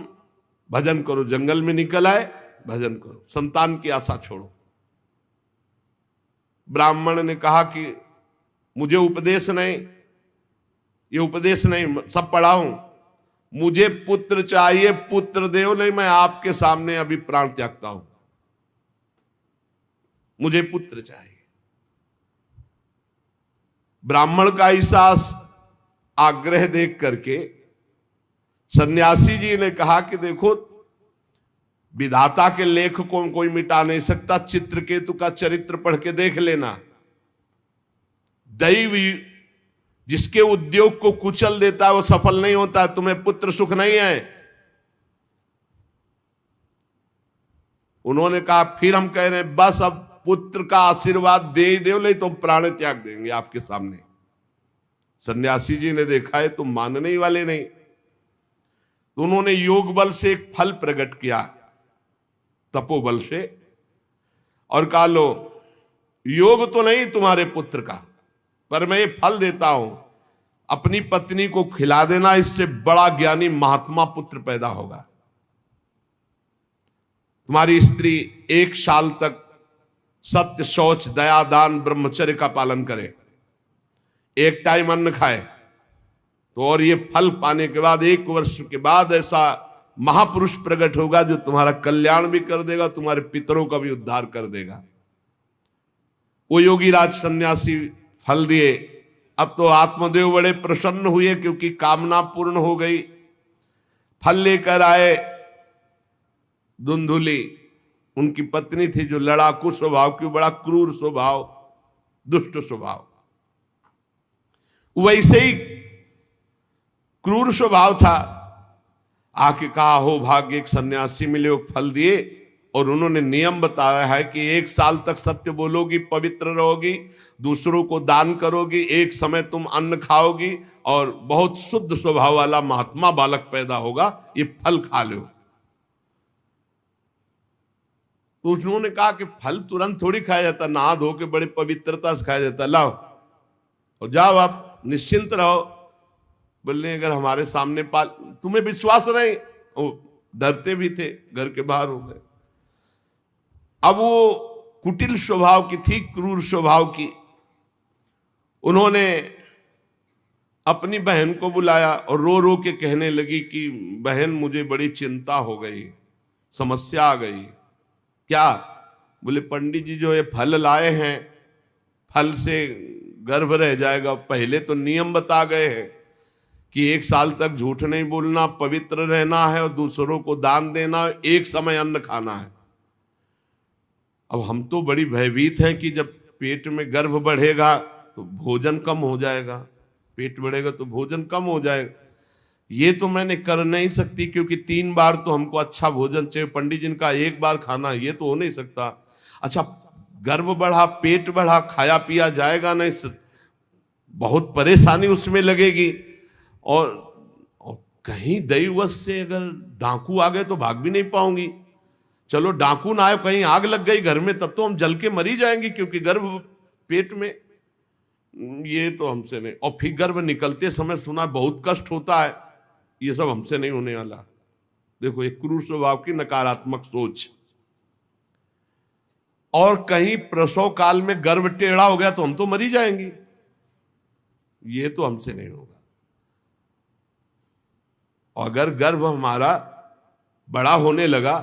भजन करो। जंगल में निकल आए, भजन करो, संतान की आशा छोड़ो। ब्राह्मण ने कहा कि मुझे उपदेश नहीं, ये उपदेश नहीं, सब पढ़ा हूं, मुझे पुत्र चाहिए, पुत्र दो, नहीं मैं आपके सामने अभी प्राण त्यागता हूं, मुझे पुत्र चाहिए। ब्राह्मण का ऐसा आग्रह देख करके सन्यासी जी ने कहा कि देखो, विधाता के लेख को कोई मिटा नहीं सकता। चित्रकेतु का चरित्र पढ़ के देख लेना। दैवी जिसके उद्योग को कुचल देता है वो सफल नहीं होता है। तुम्हें पुत्र सुख नहीं है। उन्होंने कहा, फिर हम कह रहे हैं बस अब पुत्र का आशीर्वाद दे ही दो, नहीं तो प्राण त्याग देंगे आपके सामने। सन्यासी जी ने देखा है तुम मानने ही वाले नहीं, तो उन्होंने योग बल से एक फल प्रकट किया, तपोबल से, और कहा लो योग तो नहीं तुम्हारे पुत्र का, पर मैं ये फल देता हूं, अपनी पत्नी को खिला देना, इससे बड़ा ज्ञानी महात्मा पुत्र पैदा होगा। तुम्हारी स्त्री 1 साल तक सत्य, शौच, दया, दान, ब्रह्मचर्य का पालन करे, 1 टाइम अन्न खाए, तो और ये फल पाने के बाद 1 वर्ष के बाद ऐसा महापुरुष प्रकट होगा जो तुम्हारा कल्याण भी कर देगा, तुम्हारे पितरों का भी उद्धार कर देगा। वो योगीराज सन्यासी फल दिए। अब तो आत्मदेव बड़े प्रसन्न हुए क्योंकि कामना पूर्ण हो गई। फल लेकर आए धुंधुली, उनकी पत्नी थी जो लड़ाकू स्वभाव की, बड़ा क्रूर स्वभाव, दुष्ट स्वभाव, वैसे ही क्रूर स्वभाव था। आके कहा, हो भाग्य एक सन्यासी मिले, वो फल दिए, और उन्होंने नियम बताया है कि 1 साल तक सत्य बोलोगी, पवित्र रहोगी, दूसरों को दान करोगी, एक समय तुम अन्न खाओगी, और बहुत शुद्ध स्वभाव वाला महात्मा बालक पैदा होगा, ये फल खा लो। तो उन्होंने कहा कि फल तुरंत थोड़ी खाया जाता, नहा धो के बड़े पवित्रता से खाया जाता, लाओ और जाओ, आप निश्चिंत रहो। बोलने अगर हमारे सामने पाल, तुम्हें विश्वास नहीं, वो डरते भी थे, घर के बाहर हो गए। अब वो कुटिल स्वभाव की थी, क्रूर स्वभाव की। उन्होंने अपनी बहन को बुलाया और रो रो के कहने लगी कि बहन मुझे बड़ी चिंता हो गई, समस्या आ गई। क्या? बोले पंडित जी जो ये फल लाए हैं, फल से गर्भ रह जाएगा। पहले तो नियम बता गए हैं कि 1 साल तक झूठ नहीं बोलना, पवित्र रहना है, और दूसरों को दान देना, एक समय अन्न खाना है। अब हम तो बड़ी भयभीत हैं कि जब पेट में गर्भ बढ़ेगा तो भोजन कम हो जाएगा, पेट बढ़ेगा तो भोजन कम हो जाएगा। ये तो मैंने कर नहीं सकती क्योंकि 3 बार तो हमको अच्छा भोजन चाहिए, पंडित जी का 1 बार खाना, ये तो हो नहीं सकता। अच्छा, गर्भ बढ़ा, पेट बढ़ा, खाया पिया जाएगा नहीं, बहुत परेशानी उसमें लगेगी। और कहीं दैववश से अगर डाकू आ गए तो भाग भी नहीं पाऊंगी। चलो डाकू ना आए, कहीं आग लग गई घर में, तब तो हम जल के मरी जाएंगे क्योंकि गर्भ पेट में, ये तो हमसे नहीं। और फिर गर्भ निकलते समय सुना बहुत कष्ट होता है, ये सब हमसे नहीं होने वाला। देखो एक क्रूर स्वभाव की नकारात्मक सोच। और कहीं प्रसव काल में गर्भ टेढ़ा हो गया तो हम तो मरी जाएंगे, ये तो हमसे नहीं होगा। और अगर गर्भ हमारा बड़ा होने लगा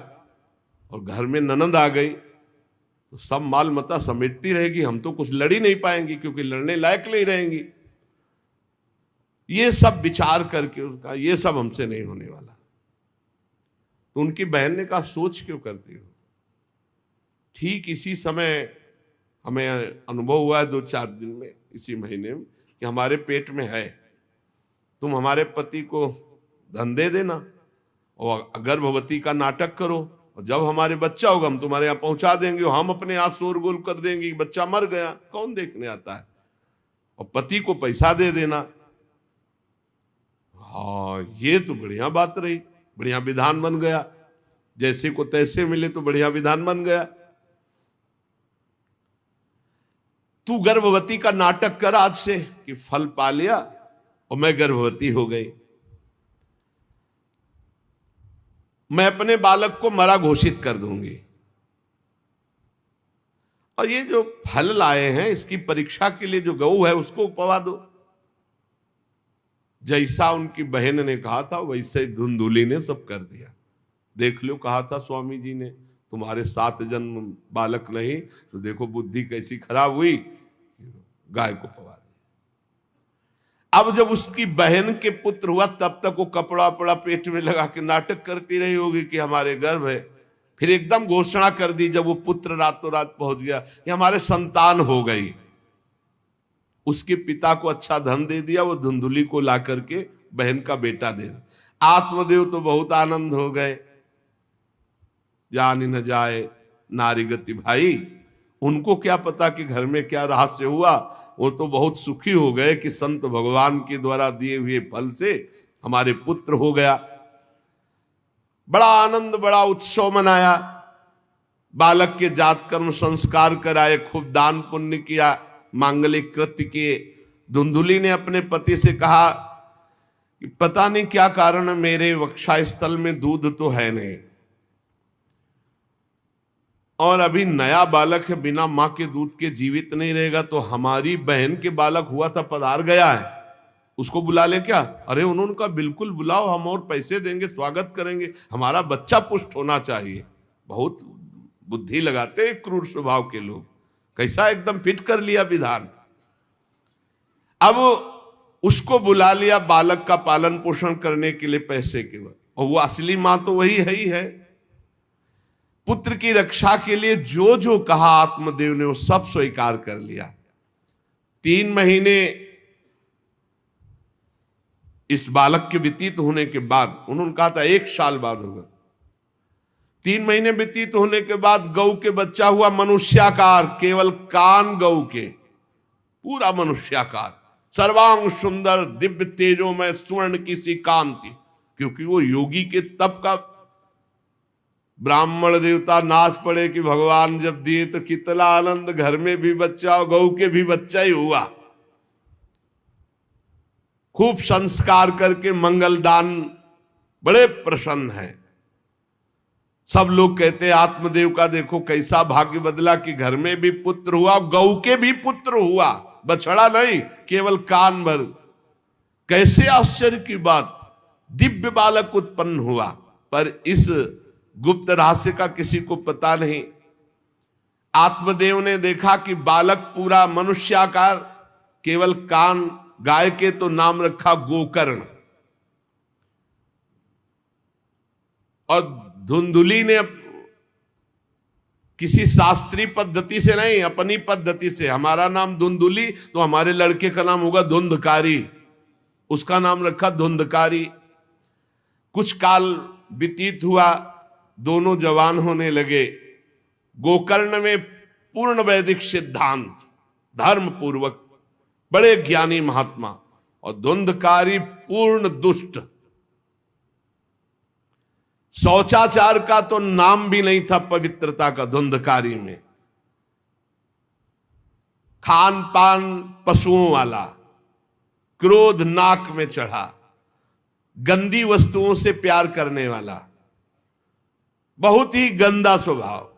और घर में ननद आ गई तो सब माल मता समेटती रहेगी, हम तो कुछ लड़ ही नहीं पाएंगे क्योंकि लड़ने लायक नहीं रहेंगी। ये सब विचार करके उसका, ये सब हमसे नहीं होने वाला। तो उनकी बहन ने कहा, सोच क्यों करती हो? ठीक इसी समय हमें अनुभव हुआ है 2-4 दिन में, इसी महीने में, कि हमारे पेट में है, तुम हमारे पति को धन दे देना और गर्भवती का नाटक करो, और जब हमारे बच्चा होगा हम तुम्हारे यहाँ पहुंचा देंगे, और हम अपने यहाँ शोरगुल कर देंगे कि बच्चा मर गया, कौन देखने आता है, और पति को पैसा दे देना। हाँ, ये तो बढ़िया बात रही, बढ़िया विधान बन गया, जैसे को तैसे मिले तो बढ़िया विधान बन गया। तू गर्भवती का नाटक कर आज से कि फल पा लिया और मैं गर्भवती हो गई, मैं अपने बालक को मरा घोषित कर दूंगी, और ये जो फल लाए हैं इसकी परीक्षा के लिए जो गऊ है उसको पवा दो। जैसा उनकी बहन ने कहा था वैसे ही धुंधुली ने सब कर दिया। देख लो, कहा था स्वामी जी ने तुम्हारे 7 जन्म बालक नहीं, तो देखो बुद्धि कैसी खराब हुई, गाय को पवा दिया। अब जब उसकी बहन के पुत्र हुआ तब तक वो कपड़ा वपड़ा पेट में लगा के नाटक करती रही होगी कि हमारे गर्भ है। फिर एकदम घोषणा कर दी जब वो पुत्र रातों रात पहुंच गया कि हमारे संतान हो गई। उसके पिता को अच्छा धन दे दिया, वो धुंधुली को ला करके बहन का बेटा दे दिया। आत्मदेव तो बहुत आनंद हो गए। जान न जाए नारी गति भाई, उनको क्या पता कि घर में क्या रहस्य हुआ। वो तो बहुत सुखी हो गए कि संत भगवान के द्वारा दिए हुए फल से हमारे पुत्र हो गया। बड़ा आनंद, बड़ा उत्सव मनाया। बालक के जात कर्म संस्कार कराए, खूब दान पुण्य किया, मांगलिक कृत्य किए। धुंधुली ने अपने पति से कहा कि पता नहीं क्या कारण मेरे वक्षस्थल में दूध तो है नहीं, और अभी नया बालक है, बिना मां के दूध के जीवित नहीं रहेगा, तो हमारी बहन के बालक हुआ था पधार गया है, उसको बुला ले क्या? अरे उन्होंने कहा बिल्कुल बुलाओ, हम और पैसे देंगे, स्वागत करेंगे, हमारा बच्चा पुष्ट होना चाहिए। बहुत बुद्धि लगाते हैं क्रूर स्वभाव के लोग, कैसा एकदम फिट कर लिया विधान। अब उसको बुला लिया बालक का पालन पोषण करने के लिए पैसे के बाद, और वो असली मां तो वही है ही है। पुत्र की रक्षा के लिए जो जो कहा आत्मदेव ने वो सब स्वीकार कर लिया। 3 महीने इस बालक के व्यतीत होने के बाद, उन्होंने कहा था 1 साल बाद होगा, 3 महीने व्यतीत होने के बाद गौ के बच्चा हुआ मनुष्याकार, केवल कान गौ के, पूरा मनुष्याकार, सर्वांग सुंदर, दिव्य तेजों में स्वर्ण की सी कांति, क्योंकि वो योगी के तप का। ब्राह्मण देवता नाच पड़े कि भगवान जब दिए तो कितना आनंद, घर में भी बच्चा और गौ के भी बच्चा ही हुआ। खूब संस्कार करके मंगलदान, बड़े प्रसन्न है। सब लोग कहते आत्मदेव का देखो कैसा भाग्य बदला कि घर में भी पुत्र हुआ, गौ के भी पुत्र हुआ, बछड़ा नहीं, केवल कान भर। कैसे आश्चर्य की बात, दिव्य बालक उत्पन्न हुआ। पर इस गुप्त रहस्य का किसी को पता नहीं। आत्मदेव ने देखा कि बालक पूरा मनुष्याकार, केवल कान गाय के, तो नाम रखा गोकर्ण। और धुंधुली ने किसी शास्त्रीय पद्धति से नहीं, अपनी पद्धति से, हमारा नाम धुंधुली तो हमारे लड़के का नाम होगा धुंधकारी, उसका नाम रखा धुंधकारी। कुछ काल व्यतीत हुआ, दोनों जवान होने लगे। गोकर्ण में पूर्ण वैदिक सिद्धांत, धर्म पूर्वक, बड़े ज्ञानी महात्मा, और धुंधकारी पूर्ण दुष्ट। शौचाचार का तो नाम भी नहीं था पवित्रता का धुंधकारी में। खान पान पशुओं वाला, क्रोध नाक में चढ़ा, गंदी वस्तुओं से प्यार करने वाला, बहुत ही गंदा स्वभाव।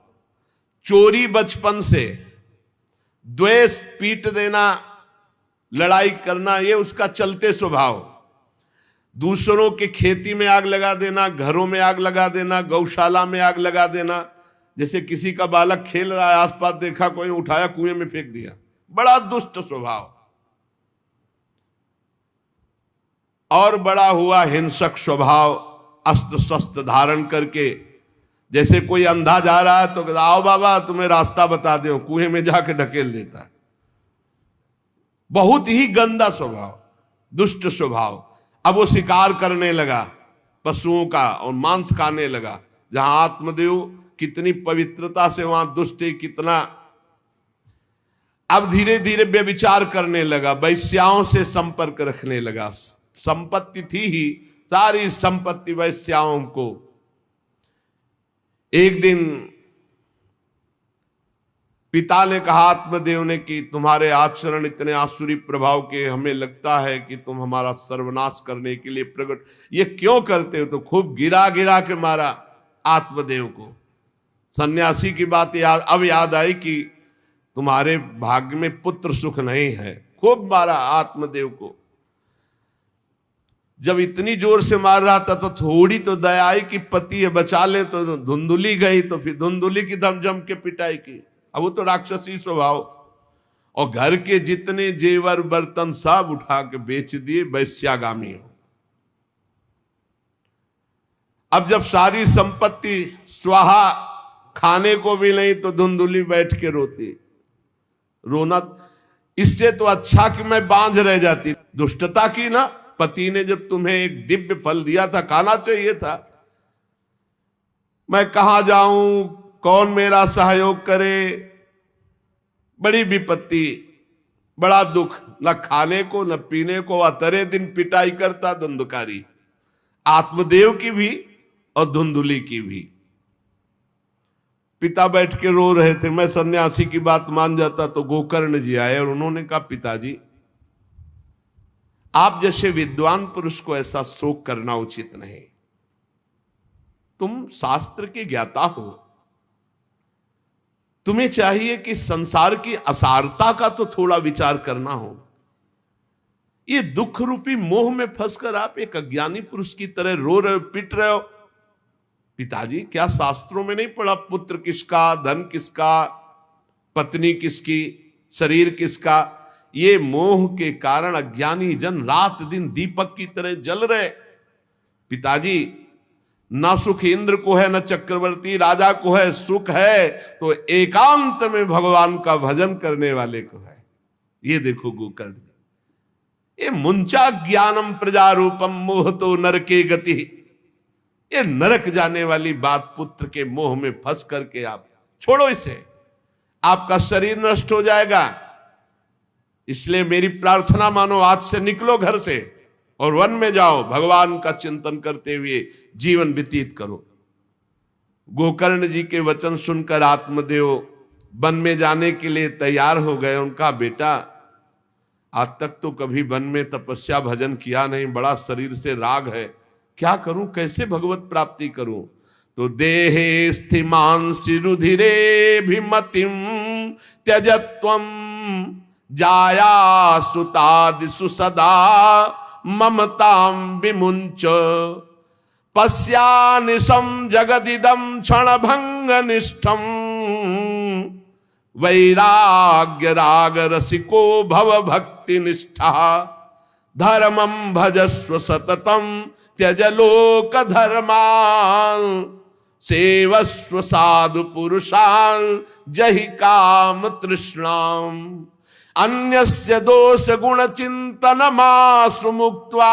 चोरी बचपन से, द्वेष, पीट देना, लड़ाई करना, ये उसका चलते स्वभाव। दूसरों के खेती में आग लगा देना, घरों में आग लगा देना, गौशाला में आग लगा देना। जैसे किसी का बालक खेल रहा है, आसपास देखा कोई, उठाया कुएं में फेंक दिया, बड़ा दुष्ट स्वभाव। और बड़ा हुआ हिंसक स्वभाव, अस्त्र शस्त्र धारण करके, जैसे कोई अंधा जा रहा है तो आओ बाबा तुम्हें रास्ता बता दो, कुएं में जाके ढकेल देता है। बहुत ही गंदा स्वभाव, दुष्ट स्वभाव। अब वो शिकार करने लगा पशुओं का और मांस खाने लगा। जहां आत्मदेव कितनी पवित्रता से, वहां दुष्ट कितना। अब धीरे धीरे व्यभिचार करने लगा, वैश्याओं से संपर्क रखने लगा। संपत्ति थी ही, सारी संपत्ति वैश्याओं को। एक दिन पिता ने कहा आत्मदेव ने कि तुम्हारे आचरण इतने आसुरी प्रभाव के, हमें लगता है कि तुम हमारा सर्वनाश करने के लिए प्रकट, ये क्यों करते हो? तो खूब गिरा गिरा के मारा आत्मदेव को। सन्यासी की बात अब याद आई कि तुम्हारे भाग्य में पुत्र सुख नहीं है। खूब मारा आत्मदेव को। जब इतनी जोर से मार रहा था तो थोड़ी तो दया आई कि पति है, बचा ले। तो धुंधुली गई, तो फिर धुंधुली की दम जम के पिटाई की। अब वो तो राक्षसी स्वभाव, और घर के जितने जेवर बर्तन सब उठा के बेच दिए, वैश्यागामी हो। अब जब सारी संपत्ति स्वाहा, खाने को भी नहीं, तो धुंधुली बैठ के रोती। रोना इससे तो अच्छा कि मैं बांझ रह जाती। दुष्टता की ना, पति ने जब तुम्हें एक दिव्य फल दिया था, खाना चाहिए था। मैं कहां जाऊं, कौन मेरा सहयोग करे, बड़ी विपत्ति, बड़ा दुख, न खाने को न पीने को, अतरे दिन पिटाई करता धुंधकारी, आत्मदेव की भी और धुंधुली की भी। पिता बैठ के रो रहे थे, मैं सन्यासी की बात मान जाता तो गोकर्ण जी आए और उन्होंने कहा, पिताजी आप जैसे विद्वान पुरुष को ऐसा शोक करना उचित नहीं। तुम शास्त्र के ज्ञाता हो, तुम्हें चाहिए कि संसार की असारता का तो थोड़ा विचार करना हो। ये दुख रूपी मोह में फंसकर आप एक अज्ञानी पुरुष की तरह रो रहे हो, पिट रहे हो। पिताजी क्या शास्त्रों में नहीं पढ़ा, पुत्र किसका, धन किसका, पत्नी किसकी, शरीर किसका? ये मोह के कारण अज्ञानी जन रात दिन दीपक की तरह जल रहे। पिताजी ना सुख इंद्र को है, ना चक्रवर्ती राजा को है, सुख है तो एकांत में भगवान का भजन करने वाले को है। ये देखो गोकर्ण, ये मुंचा ज्ञानम प्रजारूपम मोह तो नरके गति। ये नरक जाने वाली बात, पुत्र के मोह में फंस करके आप छोड़ो इसे, आपका शरीर नष्ट हो जाएगा। इसलिए मेरी प्रार्थना मानो, आज से निकलो घर से और वन में जाओ, भगवान का चिंतन करते हुए जीवन व्यतीत करो। गोकर्ण जी के वचन सुनकर आत्मदेव वन में जाने के लिए तैयार हो गए। उनका बेटा आज तक तो कभी वन में तपस्या भजन किया नहीं, बड़ा शरीर से राग है, क्या करूं, कैसे भगवत प्राप्ति करूं? तो देहे स्थिमांसि रुधिरे भिमतिम त्यजत्वम जाया सुतादिषु सदा ममतां विमुंच पश्यानिशं जगदिदं क्षणभंग निष्ठम वैराग्य राग रसिको भव भक्ति निष्ठा धर्मं भजस्व सततं त्यज लोक धर्मान् सेवस्व साधु पुरुषान् जहि काम तृष्णाम् अन्यस्य दोष गुण चिंतन मासु मुक्त्वा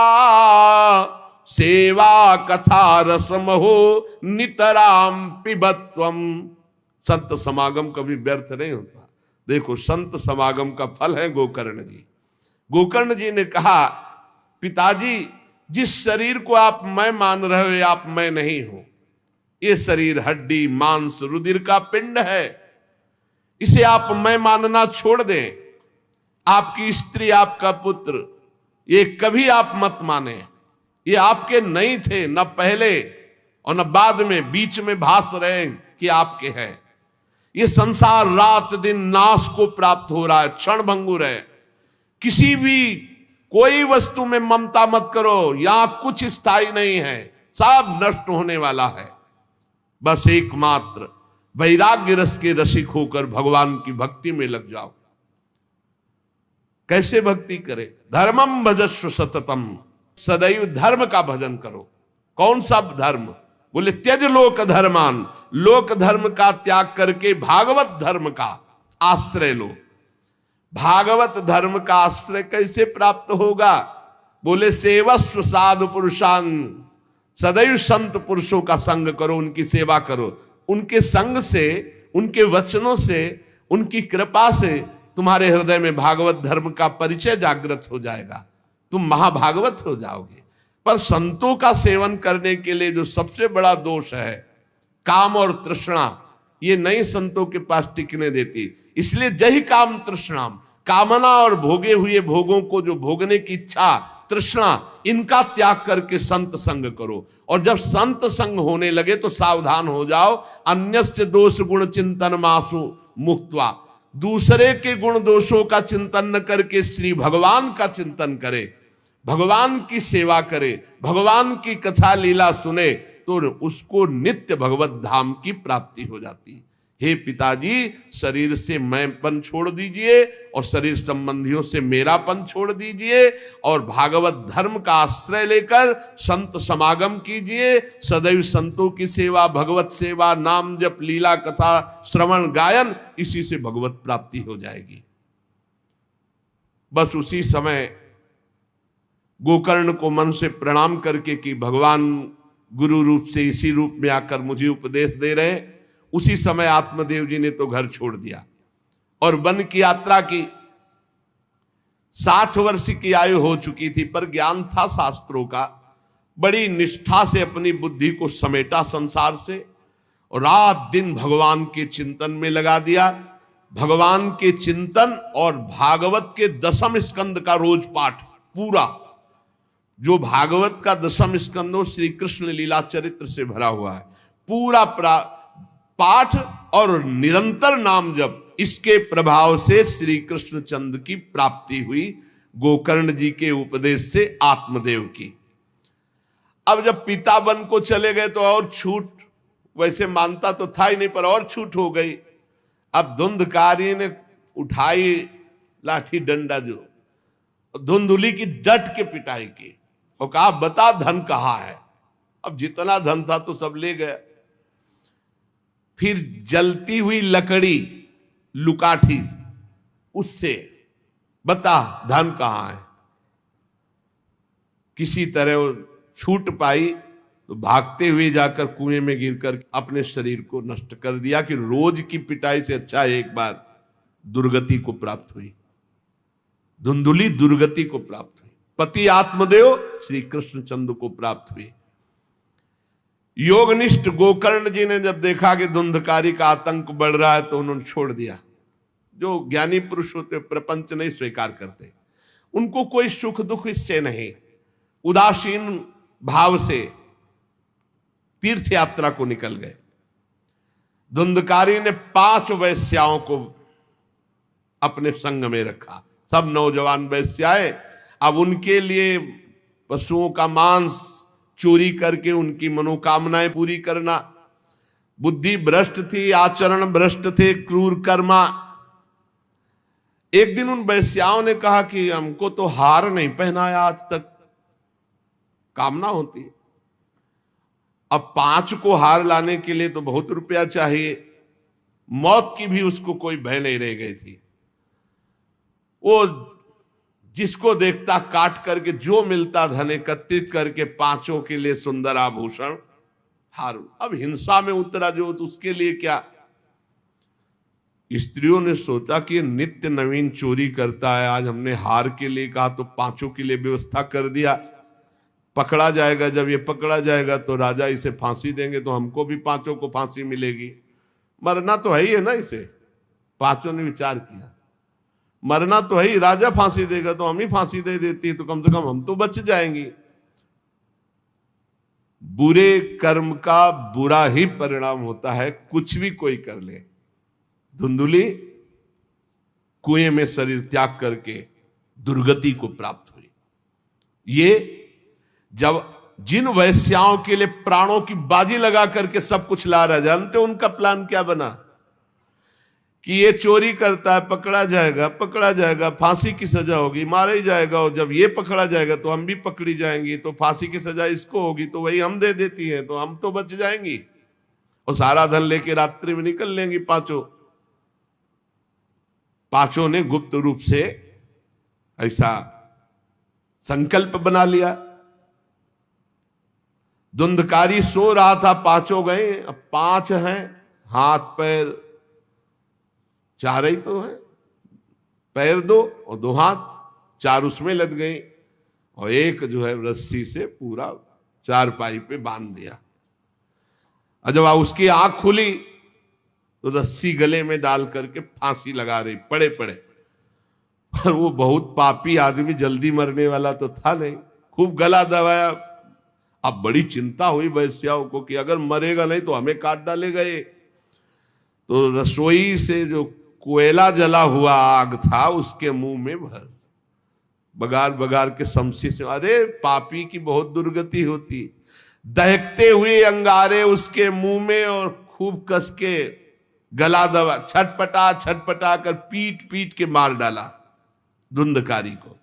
सेवा कथा रसमहो नितराम पिबत्वम। संत समागम कभी व्यर्थ नहीं होता। देखो संत समागम का फल है गोकर्ण जी। गोकर्ण जी ने कहा, पिताजी जिस शरीर को आप मैं मान रहे हो, आप मैं नहीं हो। ये शरीर हड्डी मांस रुधिर का पिंड है, इसे आप मैं मानना छोड़ दें। आपकी स्त्री, आपका पुत्र, ये कभी आप मत माने। ये आपके नहीं थे, न पहले और न बाद में, बीच में भास रहे कि आपके हैं। ये संसार रात दिन नाश को प्राप्त हो रहा है, क्षण भंगुर है। किसी भी कोई वस्तु में ममता मत करो, यहां कुछ स्थायी नहीं है, सब नष्ट होने वाला है। बस एकमात्र वैराग्य रस के रसिक होकर भगवान की भक्ति में लग जाओ। कैसे भक्ति करे? धर्मम भजस्व सततम, सदैव धर्म का भजन करो। कौन सा धर्म? बोले त्यज लोक धर्मान, लोक धर्म का त्याग करके भागवत धर्म का आश्रय लो। भागवत धर्म का आश्रय कैसे प्राप्त होगा? बोले सेवस्व साधु पुरुषान, सदैव संत पुरुषों का संग करो, उनकी सेवा करो। उनके संग से, उनके वचनों से, उनकी कृपा से तुम्हारे हृदय में भागवत धर्म का परिचय जागृत हो जाएगा, तुम महाभागवत हो जाओगे। पर संतों का सेवन करने के लिए जो सबसे बड़ा दोष है, काम और तृष्णा, ये नई संतों के पास टिकने देती। इसलिए जहि काम तृष्णाम, कामना और भोगे हुए भोगों को जो भोगने की इच्छा, तृष्णा, इनका त्याग करके संत संग करो। और जब संत संग होने लगे तो सावधान हो जाओ। अन्यस्य दोष गुण चिंतन मासु मुक्त्वा, दूसरे के गुण दोषों का चिंतन न करके श्री भगवान का चिंतन करे, भगवान की सेवा करे, भगवान की कथा लीला सुने, तो उसको नित्य भगवत धाम की प्राप्ति हो जाती है। हे पिताजी, शरीर से मैंपन छोड़ दीजिए और शरीर संबंधियों से मेरापन छोड़ दीजिए और भागवत धर्म का आश्रय लेकर संत समागम कीजिए। सदैव संतों की सेवा, भगवत सेवा, नाम जप, लीला कथा, श्रवण, गायन, इसी से भगवत प्राप्ति हो जाएगी। बस उसी समय गोकर्ण को मन से प्रणाम करके कि भगवान गुरु रूप से इसी रूप में आकर मुझे उपदेश दे रहे हैं, उसी समय आत्मदेव जी ने तो घर छोड़ दिया और वन की यात्रा की। 60 वर्ष की आयु हो चुकी थी, पर ज्ञान था शास्त्रों का। बड़ी निष्ठा से अपनी बुद्धि को समेटा संसार से और रात दिन भगवान के चिंतन में लगा दिया। भगवान के चिंतन और भागवत के 10वें स्कंद का रोज पाठ, पूरा जो भागवत का 10वां स्कंद हो श्री कृष्ण लीला चरित्र से भरा हुआ है, पूरा पाठ और निरंतर नाम जप, इसके प्रभाव से श्री कृष्ण चंद्र की प्राप्ति हुई गोकर्ण जी के उपदेश से आत्मदेव की। अब जब पिता वन को चले गए तो और छूट, वैसे मानता तो था ही नहीं पर और छूट हो गई। अब धुंधकारी ने उठाई लाठी डंडा, जो धुंधुली की डट के पिटाई की और कहा बता धन कहाँ है। अब जितना धन था तो सब ले गए। फिर जलती हुई लकड़ी लुकाठी, उससे बता धन कहाँ है। किसी तरह वो छूट पाई तो भागते हुए जाकर कुएं में गिरकर अपने शरीर को नष्ट कर दिया कि रोज की पिटाई से अच्छा एक बार दुर्गति को प्राप्त हुई। धुंधुली दुर्गति को प्राप्त हुई, पति आत्मदेव श्री कृष्ण चंद्र को प्राप्त हुई। योगनिष्ठ गोकर्ण जी ने जब देखा कि धुंधकारी का आतंक बढ़ रहा है तो उन्होंने छोड़ दिया। जो ज्ञानी पुरुष होते प्रपंच नहीं स्वीकार करते, उनको कोई सुख दुख इससे नहीं, उदासीन भाव से तीर्थ यात्रा को निकल गए। धुंधकारी ने 5 वैश्याओं को अपने संग में रखा, सब नौजवान वैश्याएं। अब उनके लिए पशुओं का मांस चोरी करके उनकी मनोकामनाएं पूरी करना। बुद्धि भ्रष्ट थी, आचरण भ्रष्ट थे, क्रूर कर्मा। एक दिन उन वैश्याओं ने कहा कि हमको तो हार नहीं पहनाया आज तक, कामना होती है। अब 5 को हार लाने के लिए तो बहुत रुपया चाहिए। मौत की भी उसको कोई भय नहीं रह गई थी। वो जिसको देखता काट करके जो मिलता धन एकत्रित करके 5 के लिए सुंदर आभूषण हार। अब हिंसा में उतरा जो, तो उसके लिए क्या। स्त्रियों ने सोचा कि नित्य नवीन चोरी करता है, आज हमने हार के लिए कहा तो 5 के लिए व्यवस्था कर दिया। पकड़ा जाएगा, जब ये पकड़ा जाएगा तो राजा इसे फांसी देंगे तो हमको भी 5 को फांसी मिलेगी। मरना तो है ही है ना इसे। 5 ने विचार किया मरना तो है ही, राजा फांसी देगा तो हम ही फांसी दे देती है तो कम से कम हम तो बच जाएंगे। बुरे कर्म का बुरा ही परिणाम होता है, कुछ भी कोई कर ले। धुंधुली कुएं में शरीर त्याग करके दुर्गति को प्राप्त हुई। ये जब जिन वैश्याओं के लिए प्राणों की बाजी लगा करके सब कुछ ला रहा, जानते उनका प्लान क्या बना कि ये चोरी करता है, पकड़ा जाएगा, फांसी की सजा होगी, मारा ही जाएगा। और जब ये पकड़ा जाएगा तो हम भी पकड़ी जाएंगी, तो फांसी की सजा इसको होगी तो वही हम दे देती है तो हम तो बच जाएंगी और सारा धन लेके रात्रि में निकल लेंगी 5 ने गुप्त रूप से ऐसा संकल्प बना लिया। धुंधकारी सो रहा था, 5 गए। अब 5 हैं, हाथ पैर 4 ही तो है, पैर 2 और 2 हाथ, 4 उसमें लग गई और एक जो है रस्सी से पूरा चारपाई पे बांध दिया। और जब उसकी आंख खुली तो रस्सी गले में डाल करके फांसी लगा रही पड़े पड़े। पर वो बहुत पापी आदमी, जल्दी मरने वाला तो था नहीं, खूब गला दबाया। अब बड़ी चिंता हुई वैश्याओं को कि अगर मरेगा नहीं तो हमें काट डालेगा ये। तो रसोई से जो कोयला जला हुआ आग था उसके मुंह में भर बगार बगार के शमशी से, अरे पापी की बहुत दुर्गति होती। दहकते हुए अंगारे उसके मुंह में और खूब कस के गला दबा, छटपटा कर पीट पीट के मार डाला धुंधकारी को।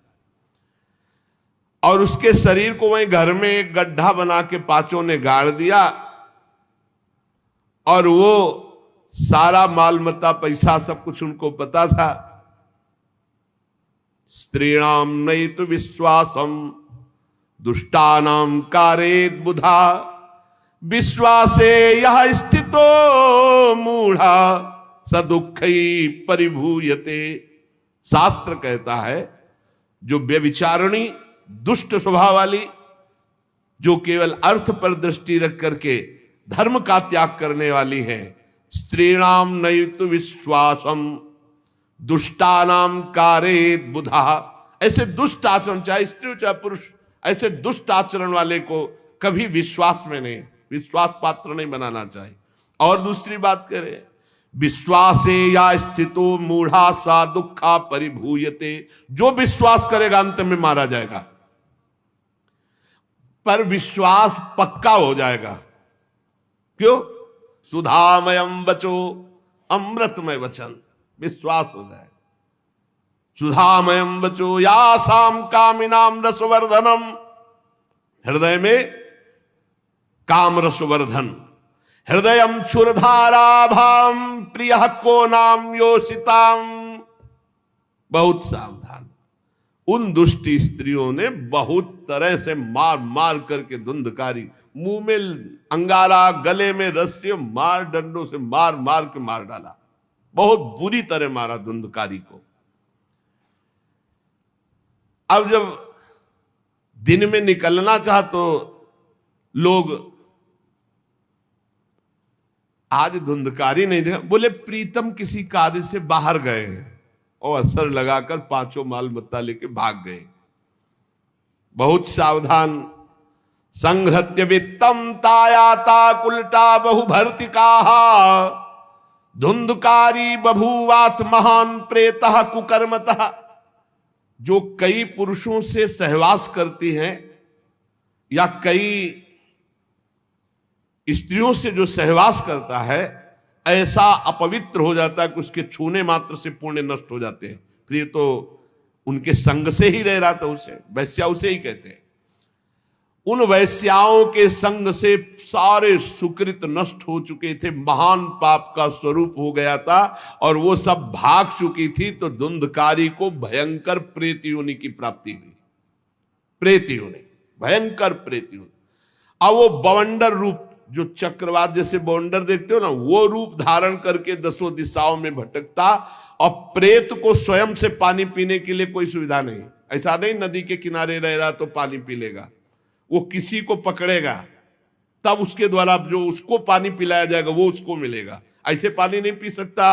और उसके शरीर को वहीं घर में एक गड्ढा बना के 5 ने गाड़ दिया। और वो सारा माल मता पैसा सब कुछ उनको पता था। स्त्रीणाम नयितु विश्वासम दुष्टानाम कारेत बुधा विश्वासे यह स्थितो मूढ़ा स दुःखई परिभूयते। शास्त्र कहता है जो व्यभिचारिणी दुष्ट स्वभाव वाली, जो केवल अर्थ पर दृष्टि रख करके धर्म का त्याग करने वाली है, स्त्रीणाम नयितु विश्वासम दुष्टानाम कारेत बुधा, ऐसे दुष्ट आचरण, चाहे स्त्री चाहे पुरुष, ऐसे दुष्ट आचरण वाले को कभी विश्वास में नहीं, विश्वास पात्र नहीं बनाना चाहिए। और दूसरी बात करें, विश्वासे या स्थितो मूढ़ा सा दुखा परिभूयते, जो विश्वास करेगा अंत में मारा जाएगा, पर विश्वास पक्का हो जाएगा। क्यों? सुधामयम वचो अमृतमय वचन, विश्वास हो जाए। सुधामयम वचो यासाम कामिनाम रसवर्धनम, हृदय में काम रसवर्धन, हृदयम क्षुरधाराभाम प्रिय को नाम योषिताम। बहुत सावधान, उन दुष्ट स्त्रियों ने बहुत तरह से मार मार करके धुंधकारी, मुंह में अंगारा, गले में रस्सी, मार डंडों से मार मार के मार डाला, बहुत बुरी तरह मारा धुंधकारी को। अब जब दिन में निकलना चाह तो लोग, आज धुंधकारी नहीं देखा, बोले प्रीतम किसी कार्य से बाहर गए और असर लगाकर पांचों माल मत्ता लेके भाग गए। बहुत सावधान। संघृत्य वित्तम तायाता कुलटा बहु भर्तिका धुंधकारी बभूवात महान प्रेतः कुकर्मतः। जो कई पुरुषों से सहवास करती हैं या कई स्त्रियों से जो सहवास करता है, ऐसा अपवित्र हो जाता है कि उसके छूने मात्र से पुण्य नष्ट हो जाते हैं। फिर तो उनके संग से ही रह रहा था, उसे वैश्या उसे ही कहते हैं। उन वैश्याओं के संग से सारे सुकृत नष्ट हो चुके थे, महान पाप का स्वरूप हो गया था और वो सब भाग चुकी थी। तो धुंधकारी को भयंकर प्रेत योनि की प्राप्ति हुई, प्रेत योनि, भयंकर प्रेत योनि। अब वो बवंडर रूप, जो चक्रवात जैसे बवंडर देखते हो ना, वो रूप धारण करके दसों दिशाओं में भटकता। और प्रेत को स्वयं से पानी पीने के लिए कोई सुविधा नहीं, ऐसा नहीं नदी के किनारे रह रहा तो पानी पी लेगा, वो किसी को पकड़ेगा तब उसके द्वारा जो उसको पानी पिलाया जाएगा वो उसको मिलेगा। ऐसे पानी नहीं पी सकता,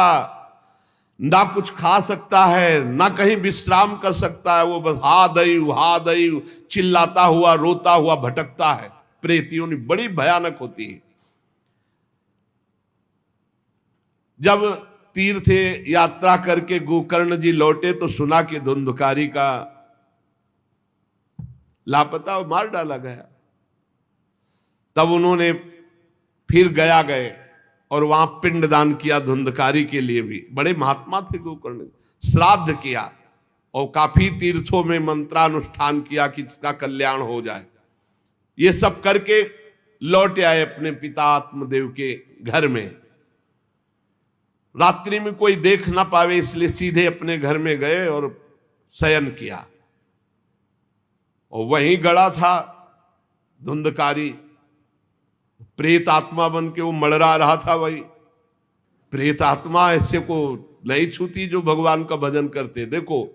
ना कुछ खा सकता है, ना कहीं विश्राम कर सकता है। वो बस हा दई चिल्लाता हुआ, रोता हुआ भटकता है। प्रेत योनि बड़ी भयानक होती है। जब तीर्थ यात्रा करके गोकर्ण जी लौटे तो सुना कि धुंधकारी का लापता, मार डाला गया। तब उन्होंने फिर गए और वहां पिंडदान किया धुंधकारी के लिए भी। बड़े महात्मा थे गोकर्ण, श्राद्ध किया और काफी तीर्थों में मंत्रानुष्ठान किया कि इसका कल्याण हो जाए। ये सब करके लौट आए अपने पिता आत्मदेव के घर में। रात्रि में कोई देख ना पावे इसलिए सीधे अपने घर में गए और शयन किया। और वहीं गड़ा था धुंधकारी, प्रेत आत्मा बन के वो मड़रा रहा था। वही प्रेत आत्मा ऐसे को नहीं छूती जो भगवान का भजन करते। देखो,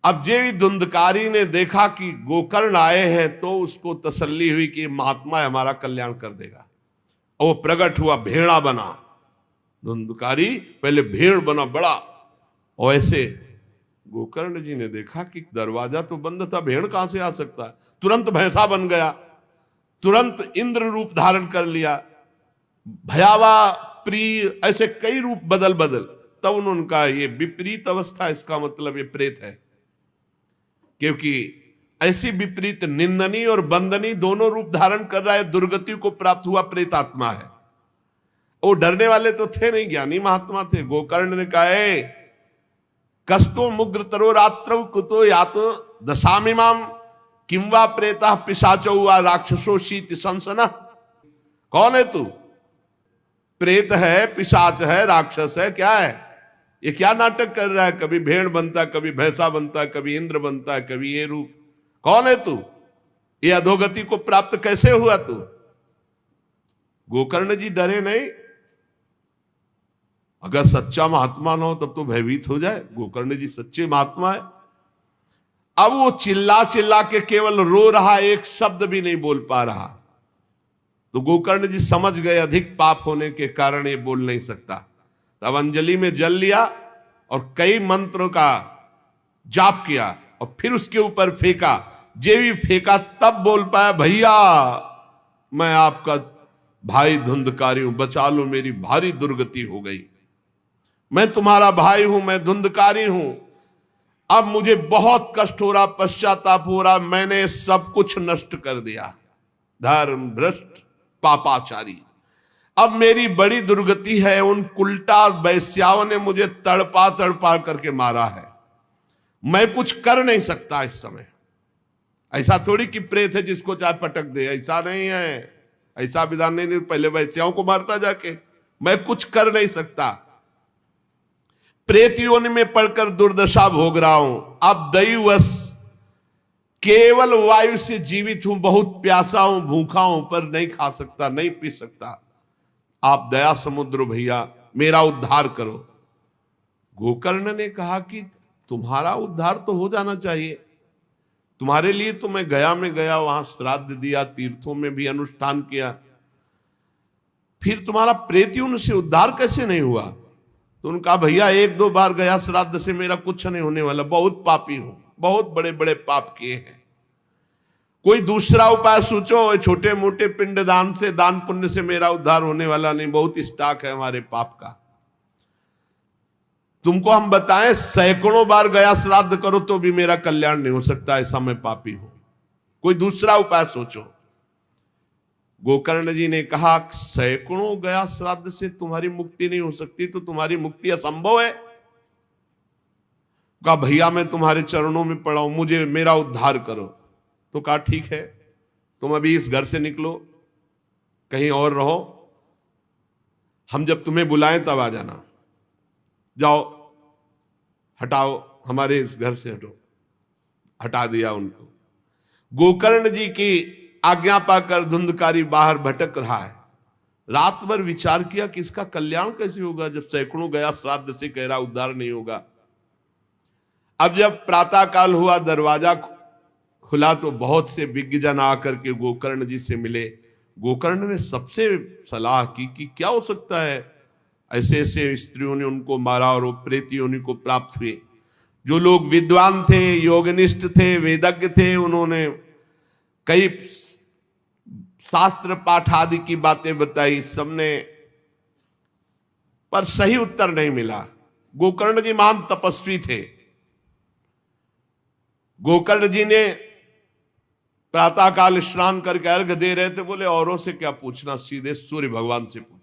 अब जे धुंधकारी ने देखा कि गोकर्ण आए हैं तो उसको तसल्ली हुई कि महात्मा हमारा कल्याण कर देगा। और वो प्रकट हुआ, भेड़ा बना। धुंधकारी पहले भेड़ बना बड़ा, और ऐसे गोकर्ण जी ने देखा कि दरवाजा तो बंद था, भेड़ कहां से आ सकता है। तुरंत भैंसा बन गया, तुरंत इंद्र रूप धारण कर लिया, भयावा प्रिय, ऐसे कई रूप बदल। तब उन्होंने कहा ये विपरीत अवस्था, इसका मतलब ये प्रेत है। क्योंकि ऐसी विपरीत निंदनीय और बंदनीय दोनों रूप धारण कर रहा है, दुर्गति को प्राप्त हुआ प्रेत आत्मा है। वो डरने वाले तो थे नहीं, ज्ञानी महात्मा थे। गोकर्ण ने कहा, कस्तो मुग्र तरो रात्रौ कुतो यातो दशामिमाम किंवा प्रेता पिशाचो वा राक्षसो शीत संसना। कौन है तू? प्रेत है, पिशाच है, राक्षस है, क्या है? ये क्या नाटक कर रहा है? कभी भेड़ बनता, कभी भैंसा बनता, कभी इंद्र बनता, कभी ये रूप। कौन है तू? ये अधोगति को प्राप्त कैसे हुआ तू? गोकर्ण जी डरे नहीं। अगर सच्चा महात्मा न हो तब तो भयभीत हो जाए। गोकर्ण जी सच्चे महात्मा है। अब वो चिल्ला चिल्ला के केवल रो रहा, एक शब्द भी नहीं बोल पा रहा। तो गोकर्ण जी समझ गए अधिक पाप होने के कारण ये बोल नहीं सकता। तब अंजलि में जल लिया और कई मंत्रों का जाप किया और फिर उसके ऊपर फेंका। जे भी फेंका तब बोल पाया, भैया मैं आपका भाई धुंधकारी हूं, बचा लो, मेरी भारी दुर्गति हो गई। मैं तुम्हारा भाई हूं, मैं धुंधकारी हूं। अब मुझे बहुत कष्ट हो रहा, पश्चाताप हो रहा, मैंने सब कुछ नष्ट कर दिया। धर्म भ्रष्ट पापाचारी, अब मेरी बड़ी दुर्गति है। उन उल्टा वैश्याओं ने मुझे तड़पा तड़पा करके मारा है। मैं कुछ कर नहीं सकता इस समय। ऐसा थोड़ी कि प्रेत है जिसको चाहे पटक दे, ऐसा नहीं है। ऐसा विधान नहीं, पहले वैश्याओं को मारता जाके। मैं कुछ कर नहीं सकता, प्रेत योनि में पड़कर दुर्दशा भोग रहा हूं। अब दैववश केवल वायु से जीवित हूं, बहुत प्यासा हूं, भूखा हूं, पर नहीं खा सकता, नहीं पी सकता। आप दया समुद्र भैया मेरा उद्धार करो। गोकर्ण ने कहा कि तुम्हारा उद्धार तो हो जाना चाहिए। तुम्हारे लिए तो मैं गया में गया, वहां श्राद्ध दिया, तीर्थों में भी अनुष्ठान किया, फिर तुम्हारा प्रेतियों से उद्धार कैसे नहीं हुआ? तो उनका भैया एक दो बार गया श्राद्ध से मेरा कुछ नहीं होने वाला, बहुत पापी हूं, बहुत बड़े बड़े पाप किए हैं। कोई दूसरा उपाय सोचो, छोटे मोटे पिंडदान से, दान पुण्य से मेरा उद्धार होने वाला नहीं, बहुत स्टॉक है हमारे पाप का। तुमको हम बताएं, सैकड़ों बार गया श्राद्ध करो तो भी मेरा कल्याण नहीं हो सकता, ऐसा मैं पापी हूं। कोई दूसरा उपाय सोचो। गोकर्ण जी ने कहा, सैकड़ों गया श्राद्ध से तुम्हारी मुक्ति नहीं हो सकती, तो तुम्हारी मुक्ति असंभव है। कहा भैया मैं तुम्हारे चरणों में पड़ा हूं, मुझे मेरा उद्धार करो। तो कहा ठीक है, तुम अभी इस घर से निकलो, कहीं और रहो, हम जब तुम्हें बुलाएं तब आ जाना। जाओ, हटाओ, हमारे इस घर से हटो। हटा दिया उनको। गोकर्ण जी की आज्ञा पाकर धुंधकारी बाहर भटक रहा है। रात भर विचार किया कि इसका कल्याण कैसे होगा, जब सैकड़ों गया श्राद्ध से कह रहा उद्धार नहीं होगा। अब जब प्रातः काल हुआ, दरवाजा खुला तो बहुत से विज्ञजन आकर के गोकर्ण जी से मिले। गोकर्ण ने सबसे सलाह की कि क्या हो सकता है, ऐसे ऐसे स्त्रियों ने उनको मारा और वो प्रेत योनि को प्राप्त हुए। जो लोग विद्वान थे, योगनिष्ठ थे, वेदज्ञ थे, उन्होंने कई शास्त्र पाठ आदि की बातें बताई, सबने, पर सही उत्तर नहीं मिला। गोकर्ण जी महान तपस्वी थे। गोकर्ण जी ने प्रातःकाल स्नान करके अर्घ दे रहे थे, बोले औरों से क्या पूछना, सीधे सूर्य भगवान से पूछे।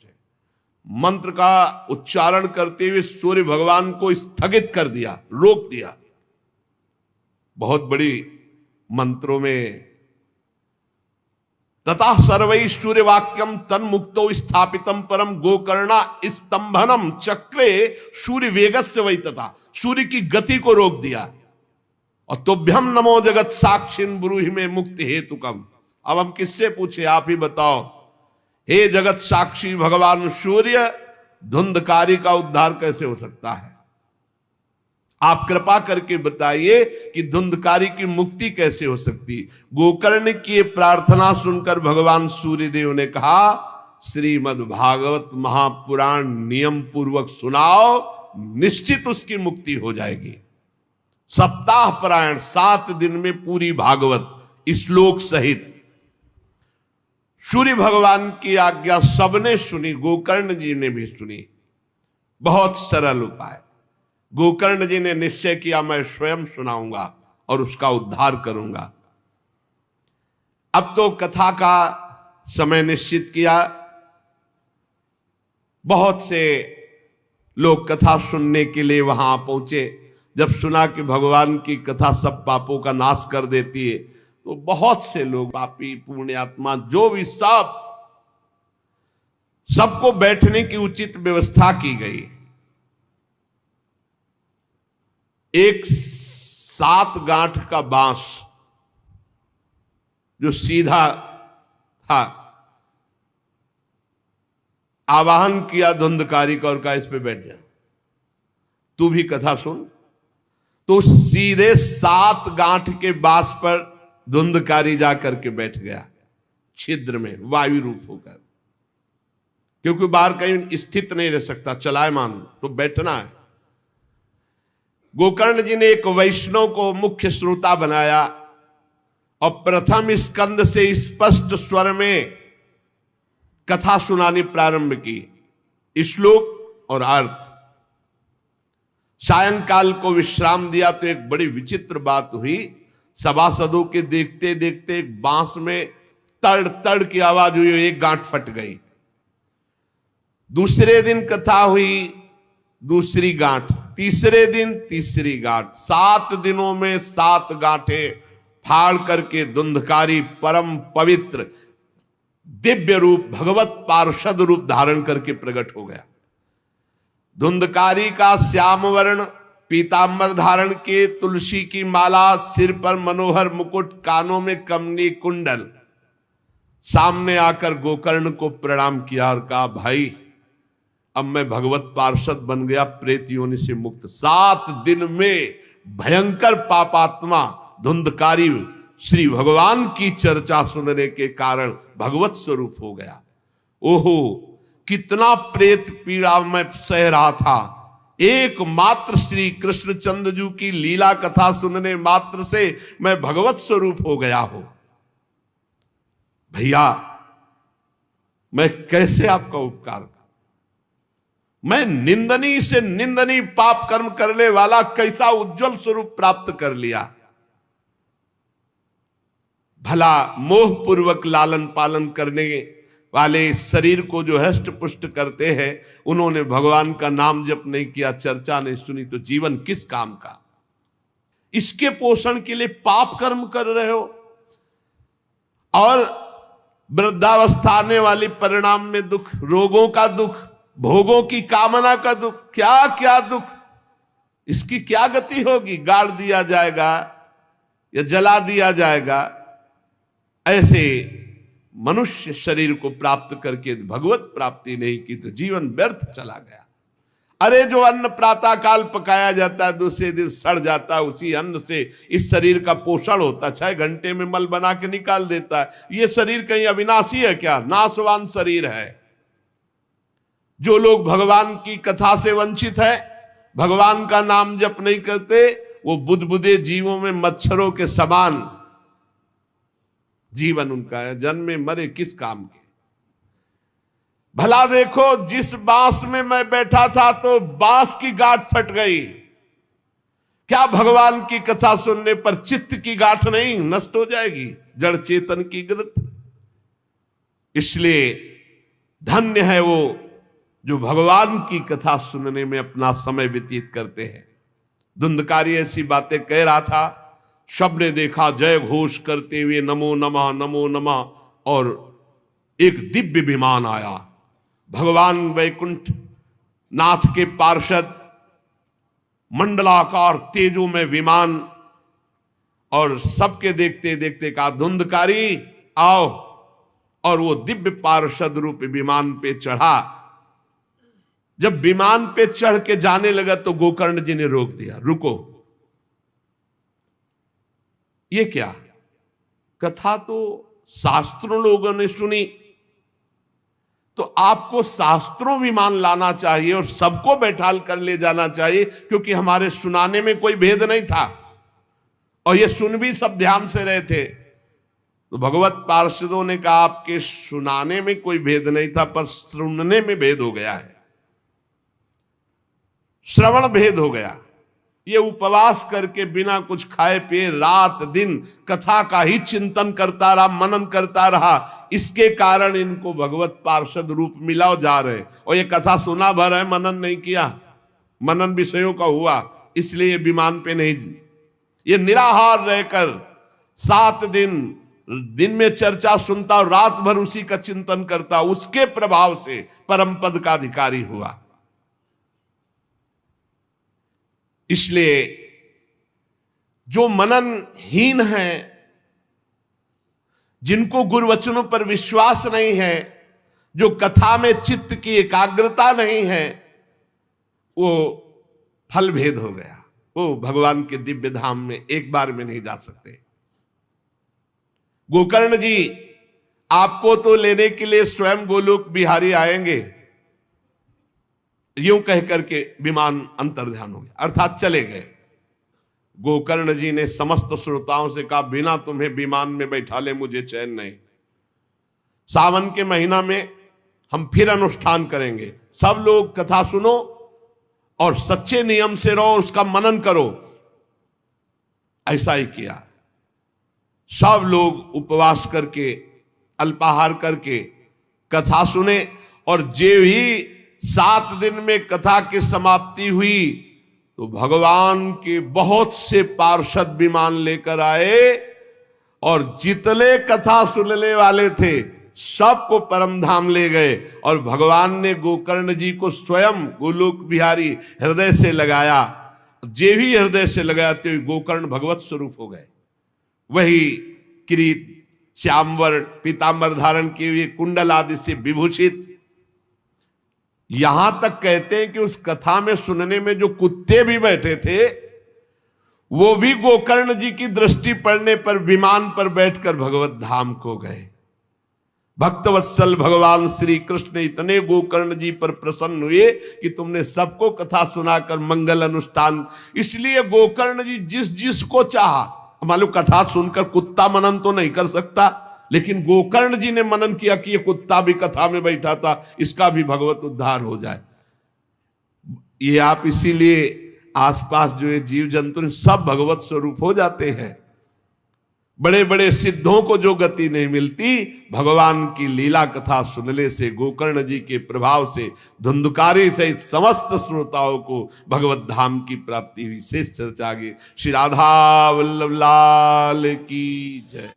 मंत्र का उच्चारण करते हुए सूर्य भगवान को स्थगित कर दिया, रोक दिया। बहुत बड़ी मंत्रों में तथा सर्वै सूर्य वाक्यम तन्मुक्तो स्थापितम परम गोकर्णा स्तंभनम चक्रे सूर्य वेगस्य वै, तथा सूर्य की गति को रोक दिया। और तुभ्यम नमो जगत साक्षिन ब्रूहि में मुक्ति हेतुकम। अब हम किससे पूछे, आप ही बताओ। हे जगत साक्षी भगवान सूर्य, धुंधकारी का उद्धार कैसे हो सकता है? आप कृपा करके बताइए कि धुंधकारी की मुक्ति कैसे हो सकती। गोकर्ण की प्रार्थना सुनकर भगवान सूर्यदेव ने कहा, श्रीमद् भागवत महापुराण नियम पूर्वक सुनाओ, निश्चित उसकी मुक्ति हो जाएगी। सप्ताह पारायण 7 दिन में पूरी भागवत श्लोक सहित। सूर्य भगवान की आज्ञा सबने सुनी, गोकर्ण जी ने भी सुनी। बहुत सरल उपाय। गोकर्ण जी ने निश्चय किया, मैं स्वयं सुनाऊंगा और उसका उद्धार करूंगा। अब तो कथा का समय निश्चित किया। बहुत से लोग कथा सुनने के लिए वहां पहुंचे। जब सुना कि भगवान की कथा सब पापों का नाश कर देती है, तो बहुत से लोग, पापी पुण्यात्मा जो भी, सबको बैठने की उचित व्यवस्था की गई। एक 7 गांठ का बांस जो सीधा था, आवाहन किया धुंधकारी को और कहा इस पे बैठ जा, तू भी कथा सुन। तो सीधे 7 गांठ के बांस पर धुंधकारी जाकर के बैठ गया, छिद्र में वायु रूप होकर, क्योंकि बाहर कहीं स्थित नहीं रह सकता, चलायमान तो बैठना है। गोकर्ण जी ने एक वैष्णव को मुख्य श्रोता बनाया और प्रथम स्कंद से स्पष्ट स्वर में कथा सुनानी प्रारंभ की, श्लोक और अर्थ। सायंकाल को विश्राम दिया तो एक बड़ी विचित्र बात हुई। सभासदों के देखते देखते एक बांस में तड़ तड़ की आवाज हुई, एक गांठ फट गई। दूसरे दिन कथा हुई, दूसरी गांठ, तीसरे दिन तीसरी गांठ, 7 दिनों में 7 गांठें फाड़ करके धुंधकारी परम पवित्र दिव्य रूप भगवत पार्षद रूप धारण करके प्रकट हो गया। धुंधकारी का श्याम वर्ण पीतांबर धारण के, तुलसी की माला, सिर पर मनोहर मुकुट, कानों में कमनी कुंडल, सामने आकर गोकर्ण को प्रणाम किया और कहा भाई अब मैं भगवत पार्षद बन गया, प्रेत योनि से मुक्त। 7 दिन में भयंकर पापात्मा धुंधकारी श्री भगवान की चर्चा सुनने के कारण भगवत स्वरूप हो गया। ओहो कितना प्रेत पीड़ा मैं सह रहा था, एकमात्र श्री कृष्णचंद्र जी की लीला कथा सुनने मात्र से मैं भगवत स्वरूप हो गया हूं। भैया मैं कैसे आपका उपकार करूं? मैं निंदनीय से निंदनीय पाप कर्म करने वाला कैसा उज्जवल स्वरूप प्राप्त कर लिया। भला मोह पूर्वक लालन पालन करने वाले शरीर को जो हष्ट पुष्ट करते हैं, उन्होंने भगवान का नाम जप नहीं किया, चर्चा नहीं सुनी, तो जीवन किस काम का? इसके पोषण के लिए पाप कर्म कर रहे हो और वृद्धावस्था आने वाली परिणाम में दुख, रोगों का दुख, भोगों की कामना का दुख, क्या क्या दुख, इसकी क्या गति होगी? गाड़ दिया जाएगा या जला दिया जाएगा। ऐसे मनुष्य शरीर को प्राप्त करके भगवत प्राप्ति नहीं की तो जीवन व्यर्थ चला गया। अरे जो अन्न प्रातः काल पकाया जाता है, दूसरे दिन सड़ जाता है, उसी अन्न से इस शरीर का पोषण होता है, 6 घंटे में मल बना के निकाल देता है। ये शरीर कहीं अविनाशी है क्या? नाशवान शरीर है। जो लोग भगवान की कथा से वंचित है, भगवान का नाम जप नहीं करते, वो बुदबुदे जीवों में मच्छरों के समान जीवन उनका है। जन्मे मरे किस काम के? भला देखो जिस बांस में मैं बैठा था तो बांस की गांठ फट गई, क्या भगवान की कथा सुनने पर चित्त की गांठ नहीं नष्ट हो जाएगी? जड़ चेतन की ग्रंथ। इसलिए धन्य है वो जो भगवान की कथा सुनने में अपना समय व्यतीत करते हैं। धुंधकारी ऐसी बातें कह रहा था, सबने देखा जय घोष करते हुए नमो नमः नमो नमः, और एक दिव्य विमान आया। भगवान वैकुंठ नाथ के पार्षद मंडलाकार तेजो में विमान, और सबके देखते देखते कहा धुंधकारी आओ, और वो दिव्य पार्षद रूप विमान पे चढ़ा। जब विमान पे चढ़ के जाने लगा तो गोकर्ण जी ने रोक दिया, रुको, ये क्या? कथा तो शास्त्रों लोगों ने सुनी, तो आपको शास्त्रों विमान लाना चाहिए और सबको बैठाल कर ले जाना चाहिए, क्योंकि हमारे सुनाने में कोई भेद नहीं था और ये सुन भी सब ध्यान से रहे थे। तो भगवत पार्षदों ने कहा आपके सुनाने में कोई भेद नहीं था, पर सुनने में भेद हो गया है, श्रवण भेद हो गया। ये उपवास करके बिना कुछ खाए पिए रात दिन कथा का ही चिंतन करता रहा, मनन करता रहा, इसके कारण इनको भगवत पार्षद रूप मिला जा रहे। और ये कथा सुना भर है, मनन नहीं किया, मनन विषयों का हुआ, इसलिए विमान पे नहीं। ये निराहार रहकर 7 दिन में चर्चा सुनता और रात भर उसी का चिंतन करता, उसके प्रभाव से परम पद का अधिकारी हुआ। इसलिए जो मननहीन हैं, जिनको गुरुवचनों पर विश्वास नहीं है, जो कथा में चित्त की एकाग्रता नहीं है, वो फल भेद हो गया। वो भगवान के दिव्य धाम में एक बार में नहीं जा सकते। गोकर्ण जी आपको तो लेने के लिए स्वयं गोलोक बिहारी आएंगे, यूं कह करके विमान अंतर्ध्यान हो गया, अर्थात चले गए। गोकर्ण जी ने समस्त श्रोताओं से कहा, बिना तुम्हें विमान में बैठा ले मुझे चैन नहीं। सावन के महीना में हम फिर अनुष्ठान करेंगे, सब लोग कथा सुनो और सच्चे नियम से रहो, उसका मनन करो। ऐसा ही किया। सब लोग उपवास करके, अल्पाहार करके कथा सुने, और जे ही 7 दिन में कथा की समाप्ति हुई तो भगवान के बहुत से पार्षद विमान लेकर आए, और जितने कथा सुनने वाले थे सबको परम धाम ले गए। और भगवान ने गोकर्ण जी को स्वयं गोलोक बिहारी हृदय से लगाया। जे भी हृदय से लगाया तो गोकर्ण भगवत स्वरूप हो गए। वही किरीट, श्यामवर्ण, पीतांबर धारण किए हुए, कुंडल आदि से विभूषित। यहां तक कहते हैं कि उस कथा में सुनने में जो कुत्ते भी बैठे थे, वो भी गोकर्ण जी की दृष्टि पड़ने पर विमान पर बैठकर भगवत धाम को गए। भक्तवत्सल भगवान श्री कृष्ण इतने गोकर्ण जी पर प्रसन्न हुए कि तुमने सबको कथा सुनाकर मंगल अनुष्ठान। इसलिए गोकर्ण जी जिस जिस को चाहा, मालूम कथा सुनकर कुत्ता मनन तो नहीं कर सकता, लेकिन गोकर्ण जी ने मनन किया कि ये कुत्ता भी कथा में बैठा था, इसका भी भगवत उद्धार हो जाए। ये आप इसीलिए आसपास जो ये जीव जंतु सब भगवत स्वरूप हो जाते हैं। बड़े बड़े सिद्धों को जो गति नहीं मिलती, भगवान की लीला कथा सुनने से, गोकर्ण जी के प्रभाव से, धुंधकारी सहित समस्त श्रोताओं को भगवत धाम की प्राप्ति हुई। शेष चर्चा आगे। श्री राधा वल्लभ लाल की जय।